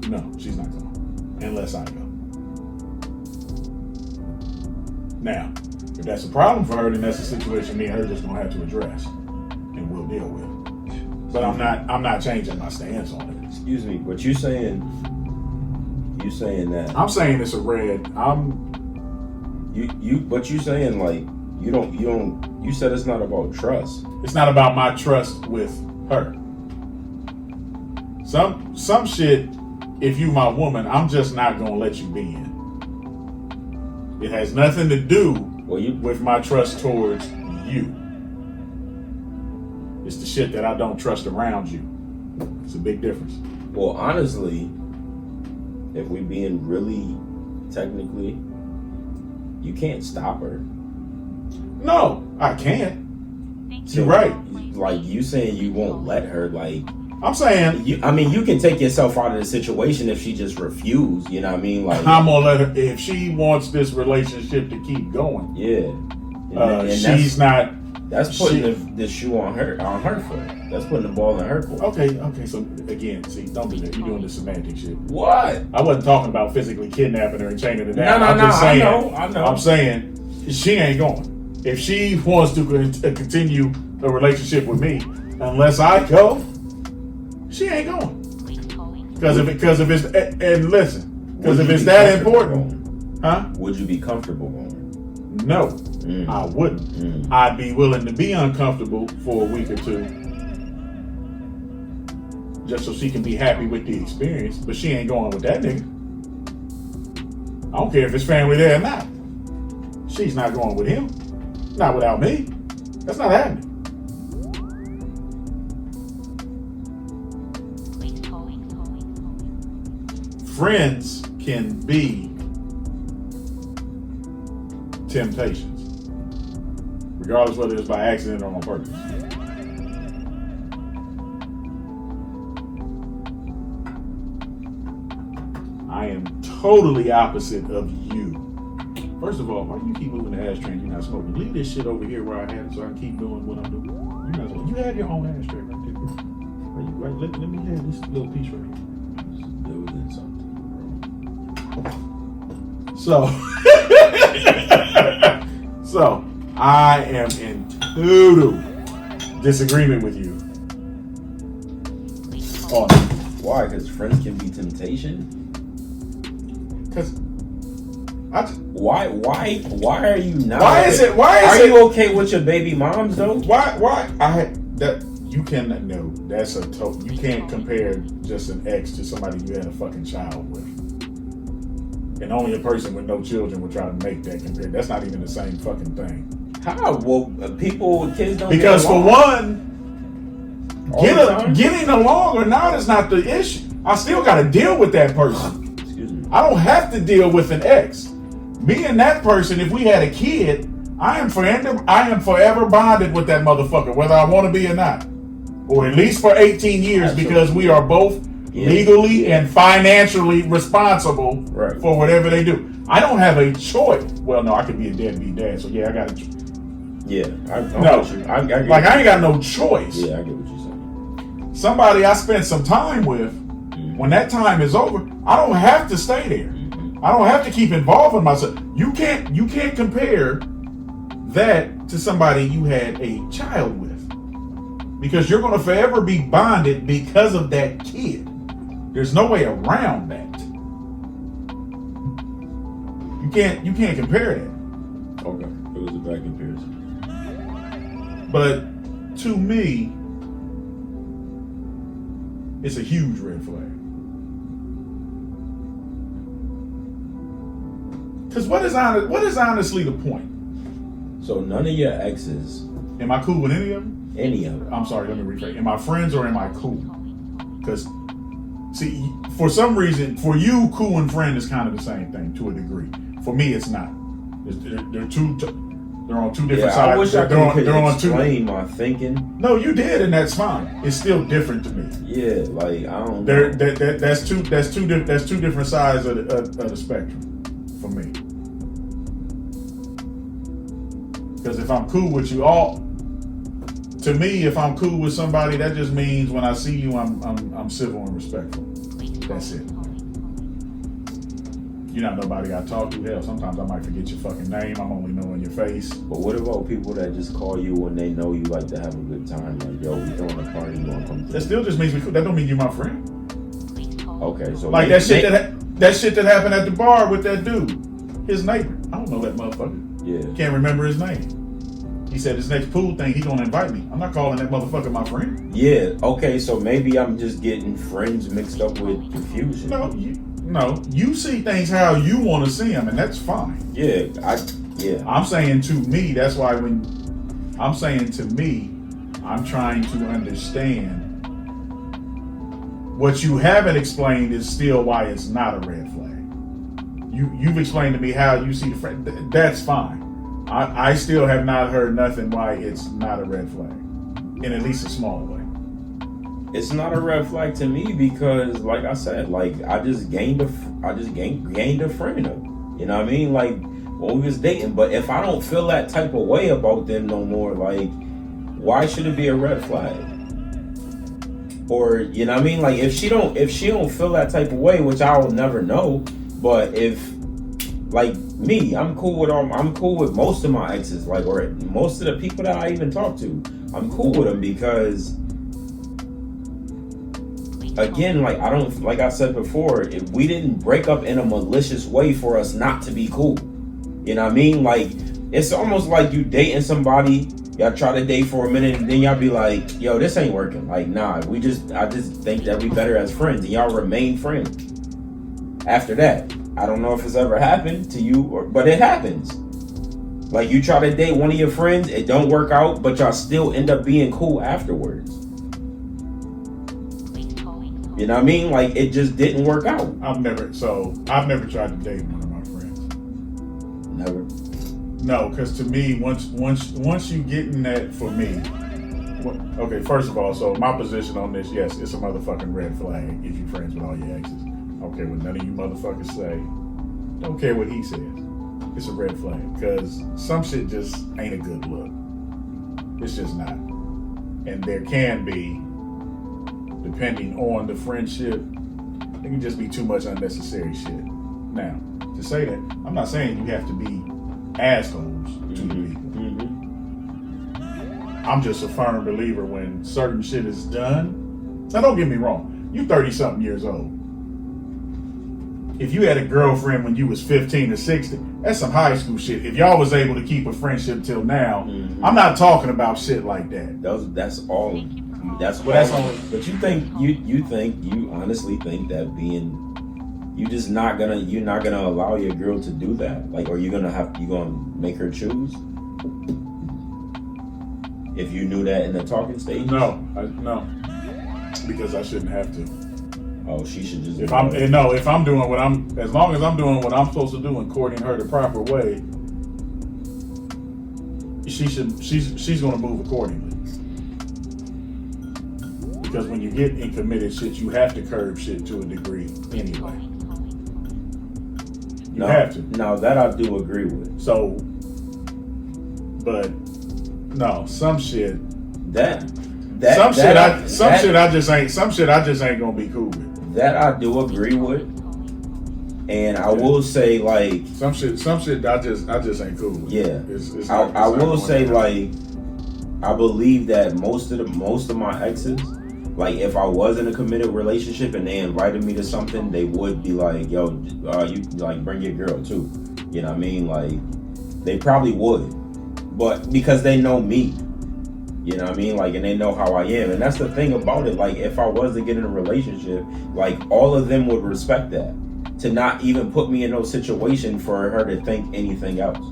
No, she's not going unless I go. Now, if that's a problem for her, then that's a situation me and her just gonna have to address, and we'll deal with it. But I'm not changing my stance on it. Excuse me, but you saying that I'm saying it's a red. but you saying like you said it's not about trust. It's not about my trust with her. Some shit, if you my woman, I'm just not gonna let you be in. It has nothing to do with my trust towards you. It's the shit that I don't trust around you. It's a big difference. Well, honestly, if we being really technically, you can't stop her. No, I can't. Thank You're right. Like you saying you won't let her. Like I'm saying you can take yourself out of the situation if she just refused. You know what I mean? Like I'm gonna let her, if she wants this relationship to keep going. yeah. And She's not. That's putting the shoe on her foot. That's putting the ball in her court. Okay. So again, see, don't do that. You're doing this semantic shit. What? I wasn't talking about physically kidnapping her and chaining her down. No. I'm just saying, I know. I'm saying she ain't going. If she wants to continue a relationship with me, unless I go, she ain't going. Because if it's and listen, because if it's that important, huh? Would you be comfortable going? No, I wouldn't. I'd be willing to be uncomfortable for a week or two, just so she can be happy with the experience. But she ain't going with that nigga. I don't care if his family there or not. She's not going with him. Not without me. That's not happening. friends can be temptations, regardless whether it's by accident or on purpose. I am totally opposite of you. First of all, why do you keep moving the ashtray and you're not smoking? Leave this shit over here where I have it so I can keep doing what I'm doing. You're not smoking. You have your own ashtray right there. Right, let me have this little piece right here. Doing something, bro. So I am in total disagreement with you. On why? Because friends can be temptation. because Why are you not? Why is it? Are you okay with your baby moms though? Why I had that? You cannot know. That's a total. You can't compare just an ex to somebody you had a fucking child with. And only a person with no children would try to make that compare. That's not even the same fucking thing. How? Well, kids don't. Because get for along. one, getting along or not is not the issue. I still got to deal with that person. Excuse me. I don't have to deal with an ex. Me and that person, if we had a kid, I am forever bonded with that motherfucker, whether I want to be or not. Or at least for 18 years, Absolutely. because we are both legally and financially responsible for whatever they do. I don't have a choice. Well, no, I could be a deadbeat dad, so yeah, I got a choice. Yeah. I ain't got no choice. Yeah, I get what you're saying. Somebody I spent some time with, when that time is over, I don't have to stay there. I don't have to keep involving myself. You can't compare that to somebody you had a child with. Because you're going to forever be bonded because of that kid. There's no way around that. You can't compare that. Okay, it was a bad comparison. But to me, it's a huge red flag. Because what is honestly the point? So none of your exes. Am I cool with any of them? Any of them. I'm sorry, let me rephrase. Am I friends or am I cool? Because, see, for some reason, for you, cool and friend is kind of the same thing to a degree. For me, it's not. They're on two different sides. I wish I could on explain my thinking. No, you did, and that's fine. It's still different to me. Yeah, like I don't know. That's two different sides of the spectrum for me. Because if I'm cool with you to me, if I'm cool with somebody, that just means when I see you, I'm civil and respectful. That's it. You're not nobody I talk to. Hell, sometimes I might forget your fucking name. I'm only knowing your face. But what about people that just call you when they know you like to have a good time? Like, yo, we throwing a party, you wanna come through? That still just makes me cool. That don't mean you're my friend. Okay, so like that shit that happened at the bar with that dude, his neighbor. I don't know that motherfucker. Yeah. Can't remember his name. He said his next pool thing, he gonna invite me. I'm not calling that motherfucker my friend. Yeah. Okay, so maybe I'm just getting friends mixed up with confusion. No, you see things how you want to see them, and that's fine. Yeah, I'm saying to me, that's why I'm saying to me, I'm trying to understand. What you haven't explained is still why it's not a red flag. You've explained to me how you see the friend. That's fine. I still have not heard nothing why it's not a red flag, in at least a small way. It's not a red flag to me because, like I said, like I just gained a friend of, you know what I mean? Like when we was dating. But if I don't feel that type of way about them no more, like why should it be a red flag? Or you know what I mean? Like if she don't feel that type of way, which I will never know. But if like me, I'm cool with most of my exes, like or most of the people that I even talk to. I'm cool with them because. Again, like I said before, if we didn't break up in a malicious way for us not to be cool. You know what I mean? Like, it's almost like you dating somebody, y'all try to date for a minute, and then y'all be like, yo, this ain't working. Like, nah, I just think that we better as friends, and y'all remain friends. After that, I don't know if it's ever happened to you, but it happens. Like, you try to date one of your friends, it don't work out, but y'all still end up being cool afterwards. You know what I mean? Like it just didn't work out. I've never tried to date one of my friends. Never. No, because to me, once you get in that, for me, okay, first of all, so my position on this, yes, it's a motherfucking red flag if you're friends with all your exes. I don't care what none of you motherfuckers say. Don't care what he says. It's a red flag because some shit just ain't a good look. It's just not. And there can be, depending on the friendship, it can just be too much unnecessary shit. Now, to say that, I'm not saying you have to be assholes to the people. I'm just a firm believer when certain shit is done. Now, don't get me wrong. You 30-something years old. If you had a girlfriend when you was 15 or 16, that's some high school shit. If y'all was able to keep a friendship till now, I'm not talking about shit like that. That's all. That's But that's all. only. But you honestly think that you're not gonna allow your girl to do that? Like, or you gonna make her choose? If you knew that in the talking stage? No, because I shouldn't have to. Oh, she should just. If I'm doing as long as I'm doing what I'm supposed to do and courting her the proper way, she's gonna move accordingly. Because when you get in committed shit, you have to curb shit to a degree anyway. You have to. Now that I do agree with. So, but no, some shit. Some shit I just ain't gonna be cool with. That I do agree with, and I will say like some shit I just ain't cool with. Yeah, I will say like I believe that most of my exes, like if I was in a committed relationship and they invited me to something, they would be like, yo, you like bring your girl too. You know what I mean? Like they probably would, but because they know me. You know what I mean? Like, and they know how I am. And that's the thing about it. Like, if I was to get in a relationship, like, all of them would respect that. To not even put me in no situation for her to think anything else.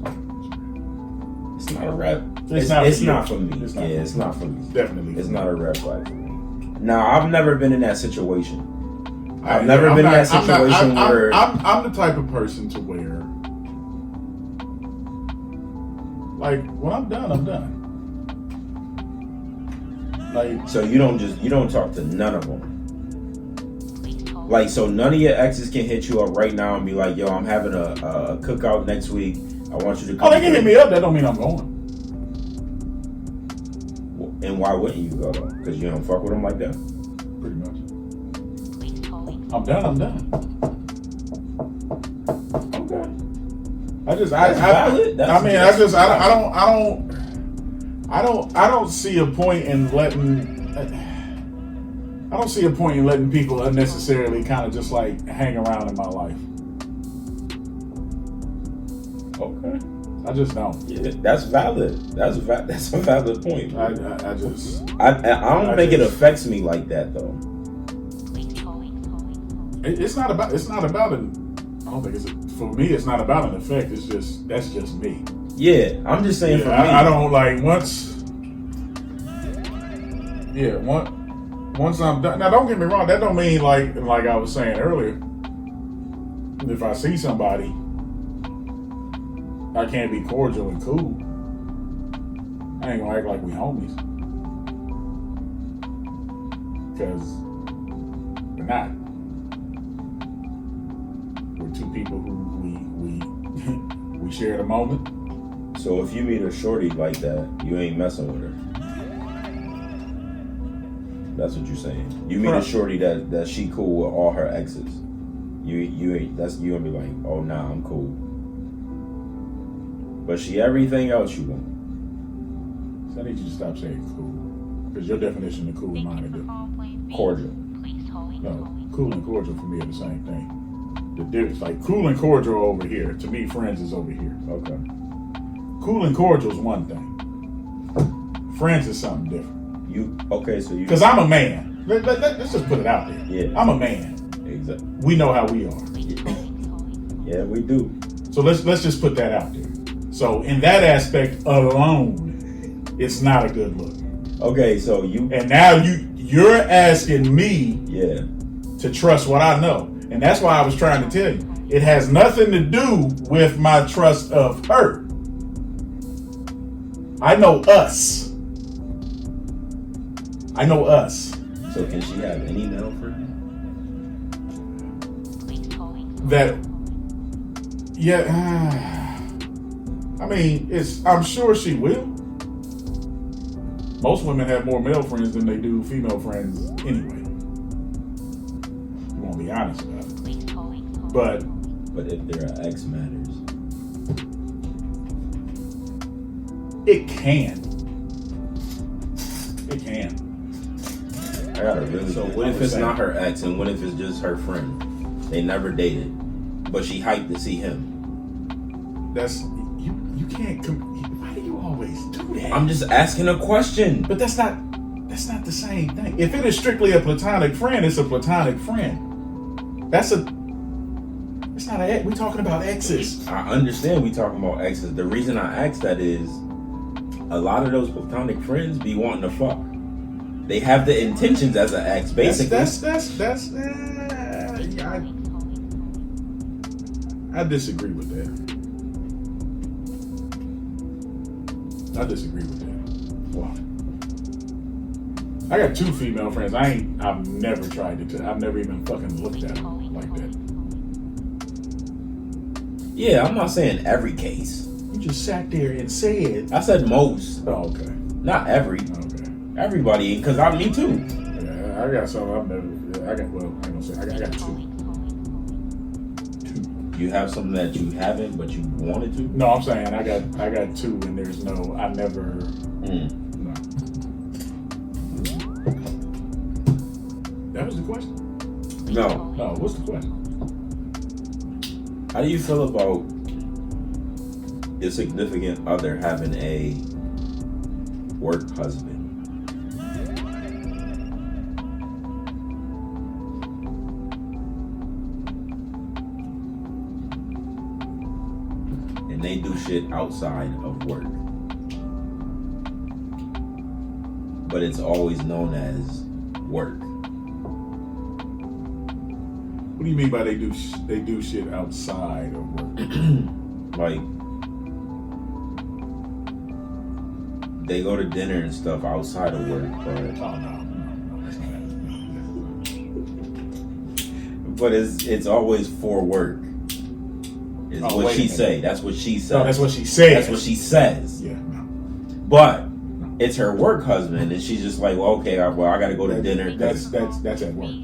It's not a red. It's not for me. It's not for me. Definitely. It's not a red flag for me. Now, I've never been in that situation. I've never been in that situation where... I'm the type of person to where... Like, when I'm done, I'm done. Like, so you don't talk to none of them. Like, so none of your exes can hit you up right now and be like, yo, I'm having a cookout next week. I want you to come. Oh, they can hit me up. That don't mean I'm going. And why wouldn't you go though? Because you don't fuck with them like that. Pretty much. I'm done. Okay. I don't see a point in letting people unnecessarily kind of just like hang around in my life. Okay. I just don't. Yeah, that's valid. That's a valid point. I don't think it affects me like that though. It's not about it. I don't think for me. It's not about an effect. That's just me. Yeah, I'm just saying for me. I don't like once I'm done. Now, don't get me wrong. That don't mean like I was saying earlier. If I see somebody, I can't be cordial and cool. I ain't gonna act like we homies, because we're not. We're two people who we shared a moment. So if you meet a shorty like that, you ain't messing with her. That's what you're saying. You meet a shorty that she cool with all her exes. You ain't. You gonna be like, oh nah, I'm cool. But she everything else you want. So I need you to stop saying cool, because your definition of cool and mine are different. Cordial. No, cool and cordial for me are the same thing. The difference, like cool and cordial over here. To me, friends is over here. Okay. Cool and cordial is one thing. Friends is something different. Because I'm a man. Let's just put it out there. Yeah. I'm a man. Exactly. We know how we are. Yeah, we do. So let's just put that out there. So in that aspect alone, it's not a good look. Okay, so and now you're asking me, yeah, to trust what I know. And that's why I was trying to tell you. It has nothing to do with my trust of her. I know us. I know us. So can she have any male friend? That, yeah, I mean, I'm sure she will. Most women have more male friends than they do female friends anyway. You won't be honest about it. But if there are ex matters, it can. It can. I got a really. So what if it's not her ex, and what if it's just her friend? They never dated, but she hyped to see him. That's you can't. Why do you always do that? I'm just asking a question. But that's not the same thing. If it is strictly a platonic friend, it's a platonic friend. It's not an ex. We're talking about exes. I understand we talking about exes. The reason I ask that is a lot of those platonic friends be wanting to fuck. They have the intentions as an ex, basically. I disagree with that. I disagree with that. Why? I got 2 female friends. I've never tried to. I've never even fucking looked at them like that. Yeah, I'm not saying every case. You just sat there and said. I said most. Oh, okay. Not every. Okay. Everybody, because me too. Yeah, I got some. I've never. I got. Well, I ain't gonna say. I got 2. You have something that you haven't, but you wanted to. No, I'm saying I got 2, and there's no. I never. No. That was the question. No. No. What's the question? How do you feel about your significant other having a work husband? And they do shit outside of work. But it's always known as work. What do you mean by they do shit outside of work? Like, they go to dinner and stuff outside of work, but Oh no, that's not happening. but it's always for work. Is Oh, what wait a she minute. say. That's what she says. No, that's what she said. That's what she says. Yeah, no. But it's her work husband, and she's just like, well, okay, I got to go to dinner. That's at work.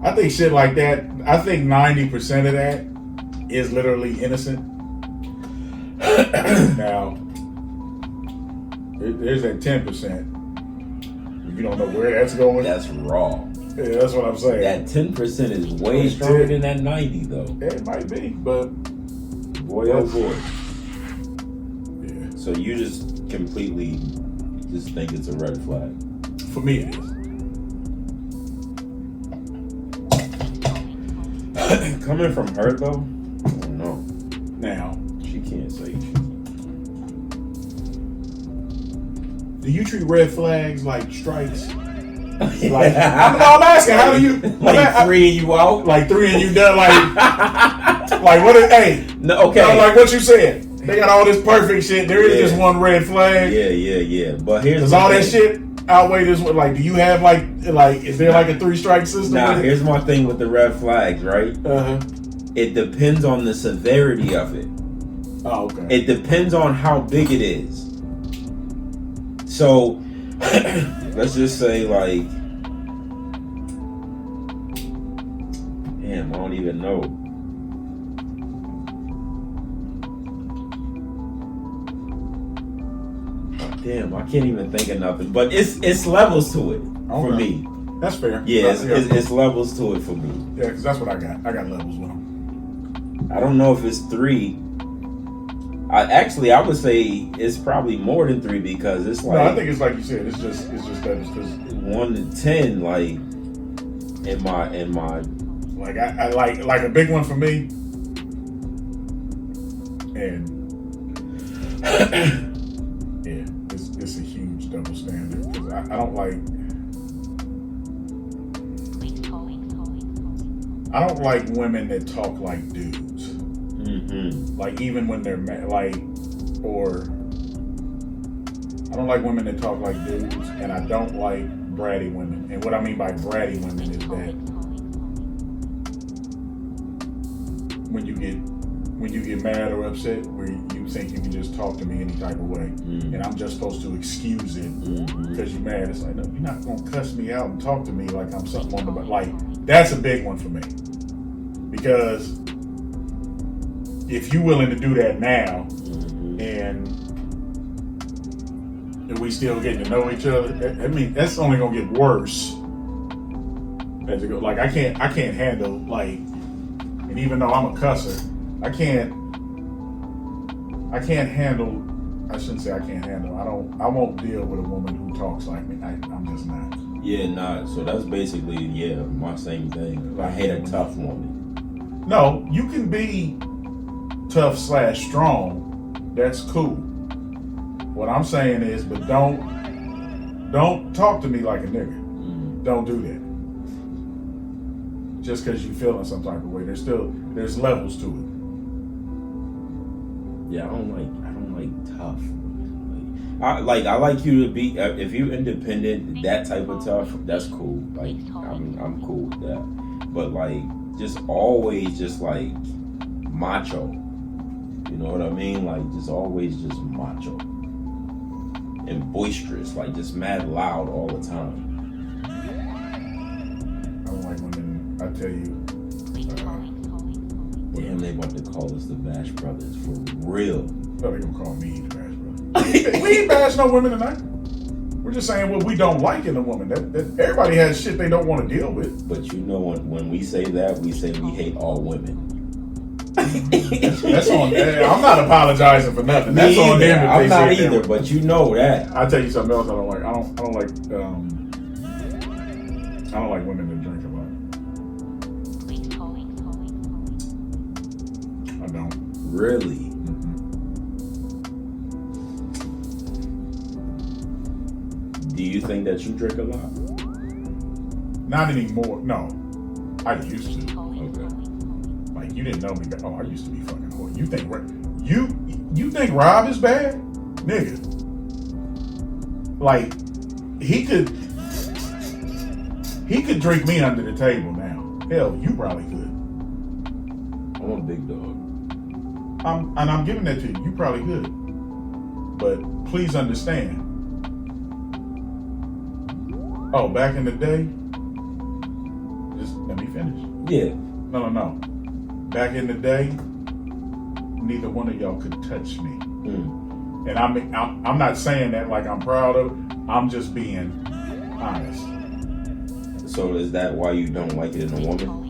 I think shit like that. I think 90% of that is literally innocent. Now, there's that 10%. You don't know where that's going. That's raw. Yeah, that's what I'm saying. That 10% is way stronger than that 90, though. It might be, but Boy, oh boy. yeah, So you just completely just think it's a red flag. for me it is. Coming from her, though, I don't know. Now, She can't say shit. do you treat red flags like strikes? Like, I'm asking, how do you Like 3 and you out? like 3 and you done like what is, hey, No, okay. no, like what you said. They got all this perfect shit. There is Yeah. just one red flag. Yeah. But here's Does the all that thing. shit outweigh this one? Like, do you have like is there like a 3-strike system? Nah, with it? here's my thing with the red flags, right? Uh-huh. It depends on the severity of it. Oh, okay. It depends on how big it is. So, let's just say like, damn, I don't even know. Damn, I can't even think of nothing. But it's levels to it for Okay. me. That's fair. Yeah, it's levels to it for me. Yeah, because that's what I got. I got levels with them. I don't know if it's 3. I would say it's probably more than 3 because it's like No, I think it's like you said. It's just that it's just 1 to 10. Like in my like I like a big one for me. And yeah, it's a huge double standard because I don't like. I don't like women that talk like dudes. Mm-hmm. Like even when they're or I don't like women that talk like dudes, and I don't like bratty women. And what I mean by bratty women is that when you get mad or upset, where you think you can just talk to me any type of way, and I'm just supposed to excuse it because you're mad. It's like, no, you're not gonna cuss me out and talk to me like I'm something on the like. That's a big one for me, because if you're willing to do that now, and we still getting to know each other, I mean, that's only gonna get worse as it goes. Like I can't handle like, and even though I'm a cusser, I handle. I shouldn't say I can't handle. I won't deal with a woman who talks like me. I'm just not. Yeah, nah. So that's basically my same thing. I hate a tough woman. No, you can be tough / strong. That's cool. What I'm saying is, but don't talk to me like a nigga. Don't do that. Just because you feeling some type of way, there's levels to it. Yeah, I don't like tough. I like you to be if you're independent, that type of tough, that's cool. Like I'm cool with that. But like just always just like macho. You know what I mean? Like just always just macho. And boisterous, like just mad loud all the time. I don't like women, I tell you. Damn, they about to call us the Bash Brothers for real. Oh, they gonna call me the Bash Brother. We ain't bash no women tonight. We're just saying what we don't like in a woman. That everybody has shit they don't want to deal with. But you know when we say that, we say we hate all women. That's on them. I'm not apologizing for nothing. That's on them. If I'm not say either, but you know that. I'll tell you something else I don't like. I don't like women that drink a lot. I don't. Really? Do you think that you drink a lot? Not anymore. No. I used to. Okay. Like you didn't know me. Oh, I used to be fucking horny. You think Rob is bad? Nigga. Like he could drink me under the table now. Hell, you probably could. I'm a big dog. I'm giving that to you. You probably could. But please understand. Oh, back in the day, just let me finish. Yeah. No. Back in the day, neither one of y'all could touch me. And I'm not saying that like I'm proud of it. I'm just being honest. So is that why you don't like it in a woman?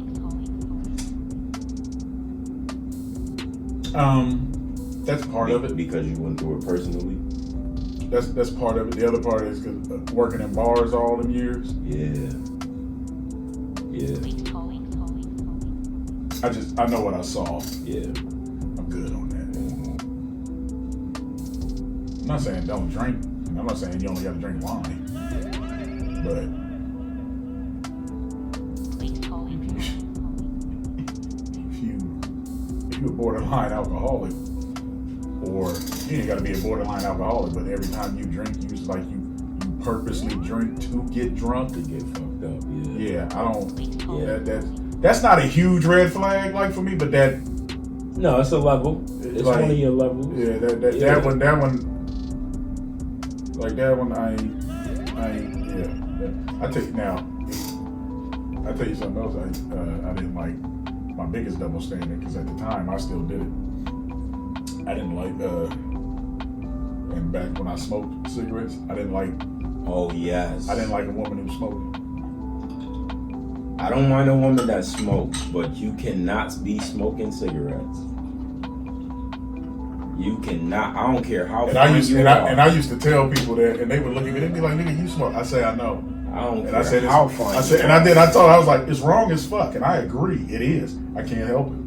That's part of it. Because you went through it personally? That's part of it. The other part is because working in bars all them years. Yeah. I know what I saw. Yeah. I'm good on that. I'm not saying don't drink. I'm not saying you only got to drink wine. But if you're a borderline alcoholic, or you ain't got to be a borderline alcoholic, but every time you drink, you purposely drink to get drunk. To get fucked up, yeah. Yeah, I don't. Yeah, that's not a huge red flag, like for me, but that. No, it's a level. It's like, one of your levels. Yeah, that one. Like that one, I tell you something else. I didn't like my biggest double standard because at the time I still did it. I didn't like, and back when I smoked cigarettes, I didn't like. Oh yes. I didn't like a woman who smoked. I don't mind a woman that smokes, but you cannot be smoking cigarettes. You cannot. I don't care how. And I used to tell people that, and they would look at me. They'd be like, "Nigga, you smoke." I say, "I know." I don't and care I said, how fun. I said, and I did. I told her, I was like, "It's wrong as fuck," and I agree. It is. I can't help it.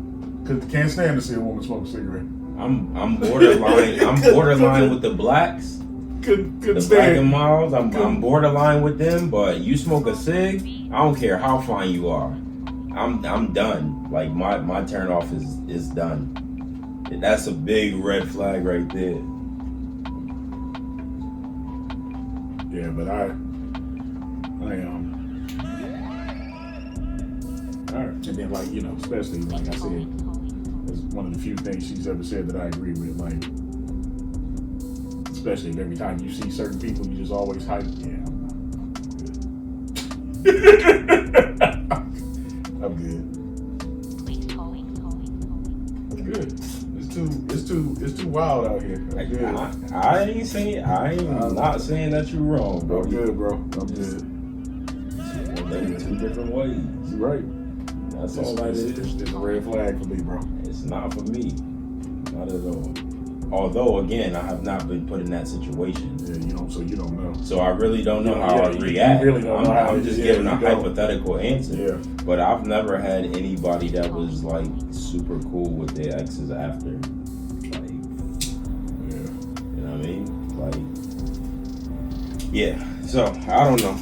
Cause can't stand to see a woman smoke a cigarette. I'm borderline. I'm borderline with the blacks. Couldn't the stand. Black and Miles. I'm borderline with them. But you smoke a cig, I don't care how fine you are. I I'm done. Like my turn off is done. And that's a big red flag right there. Yeah, but I all right. And then, like, you know, especially like I said, it's one of the few things she's ever said that I agree with. Like, especially if every time you see certain people, you just always hype. Yeah, I'm good. I'm good. It's too wild out here. I'm good. I ain't not saying that you're wrong, bro. I'm good, bro. I'm good. Maybe two different ways. You're right. That's all that is. It's a red flag for me, bro. It's not for me. Not at all. Although, again, I have not been put in that situation. Yeah, you don't know. So I really don't know how I react. You really don't know how I'm just giving a hypothetical answer. Yeah. But I've never had anybody that was like super cool with their exes after. Like, yeah. You know what I mean? Like, yeah. So I don't know.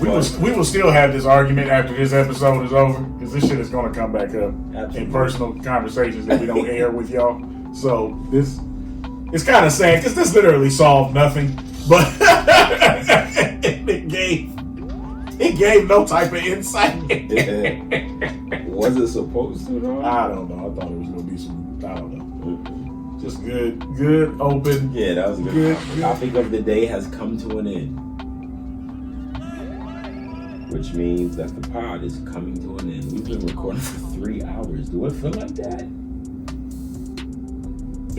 We will still have this argument after this episode is over, because this shit is going to come back up in personal conversations that we don't air with y'all. So this it's kind of sad, because this literally solved nothing, but it gave no type of insight. Was it supposed to though? I don't know. I thought it was going to be some. I don't know. Just good, open. Yeah, that was a good. The topic of the day has come to an end. Which means that the pod is coming to an end. We've been recording for 3 hours. Do it feel like that?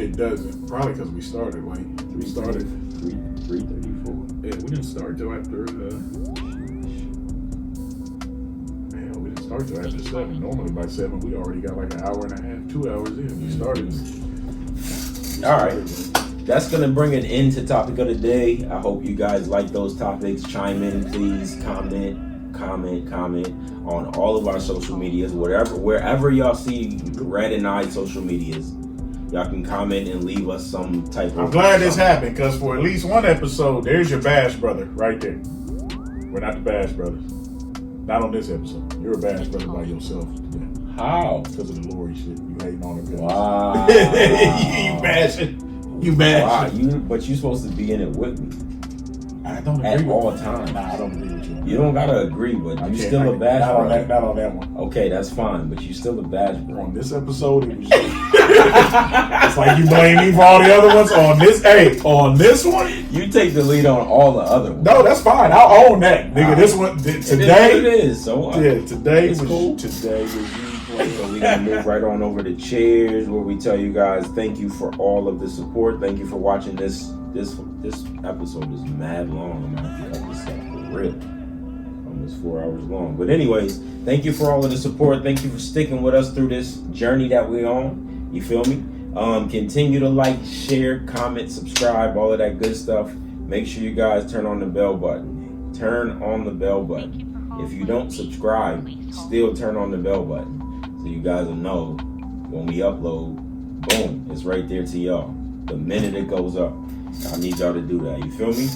It doesn't. Probably because we started late. We started 3:34. Yeah, we didn't start till after. We didn't start till after 7. Normally by 7 we already got like an hour and a half, 2 hours in. We started. All right. That's going to bring an end to topic of the day. I hope you guys like those topics. Chime in, please. Comment on all of our social medias. Wherever y'all see Red and I social medias, y'all can comment and leave us some type of... I'm glad this happened, because for at least one episode, there's your Bash brother right there. We're not the Bash brothers. Not on this episode. You're a Bash brother by yourself today. How? Because of the Lori shit. You hating on it. Wow. You bashing. Wow, but you're supposed to be in it with me. I don't agree at with all you. times. Nah, I don't agree with you. You don't gotta agree, but you still a Bash not brother. Not on that one. Okay, that's fine, but you still a Bash brother. On this episode, it was it's like you blame me for all the other ones. On this one, You take the lead on all the other ones. no, that's fine. I'll own that, nigga. This one today. It is. So what? Yeah, today It's was cool. Today was you. So we're gonna move right on over to Cheers, where we tell you guys thank you for all of the support. Thank you for watching this episode is mad long. I'm gonna have to cut this up for real. Almost 4 hours long. But anyways, thank you for all of the support. Thank you for sticking with us through this journey that we're on. You feel me? Continue to like, share, comment, subscribe, all of that good stuff. Make sure you guys turn on the bell button. Turn on the bell button. If you don't subscribe, still turn on the bell button. So you guys will know when we upload, boom, it's right there to y'all. The minute it goes up. I need y'all to do that. You feel me?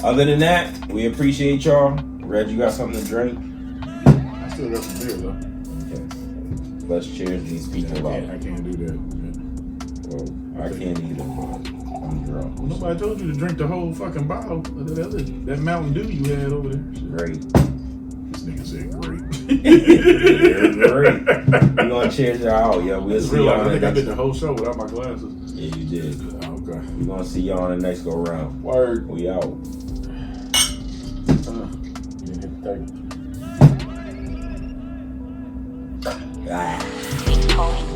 Other than that, we appreciate y'all. Red, you got something to drink? I still got some beer though. Okay. Let's cheers these people out. I can't do that. Well, I can't either, but I'm drunk. Nobody told you to drink the whole fucking bottle of that Mountain Dew you had over there. Great. This nigga said great. You're great. We gonna cheers y'all out, yo. We'll see y'all. I think I did the whole show without my glasses. Yeah, you did. Okay. We gonna see y'all on the next go round. Word. We out. You didn't hit the tape. Ah. Calling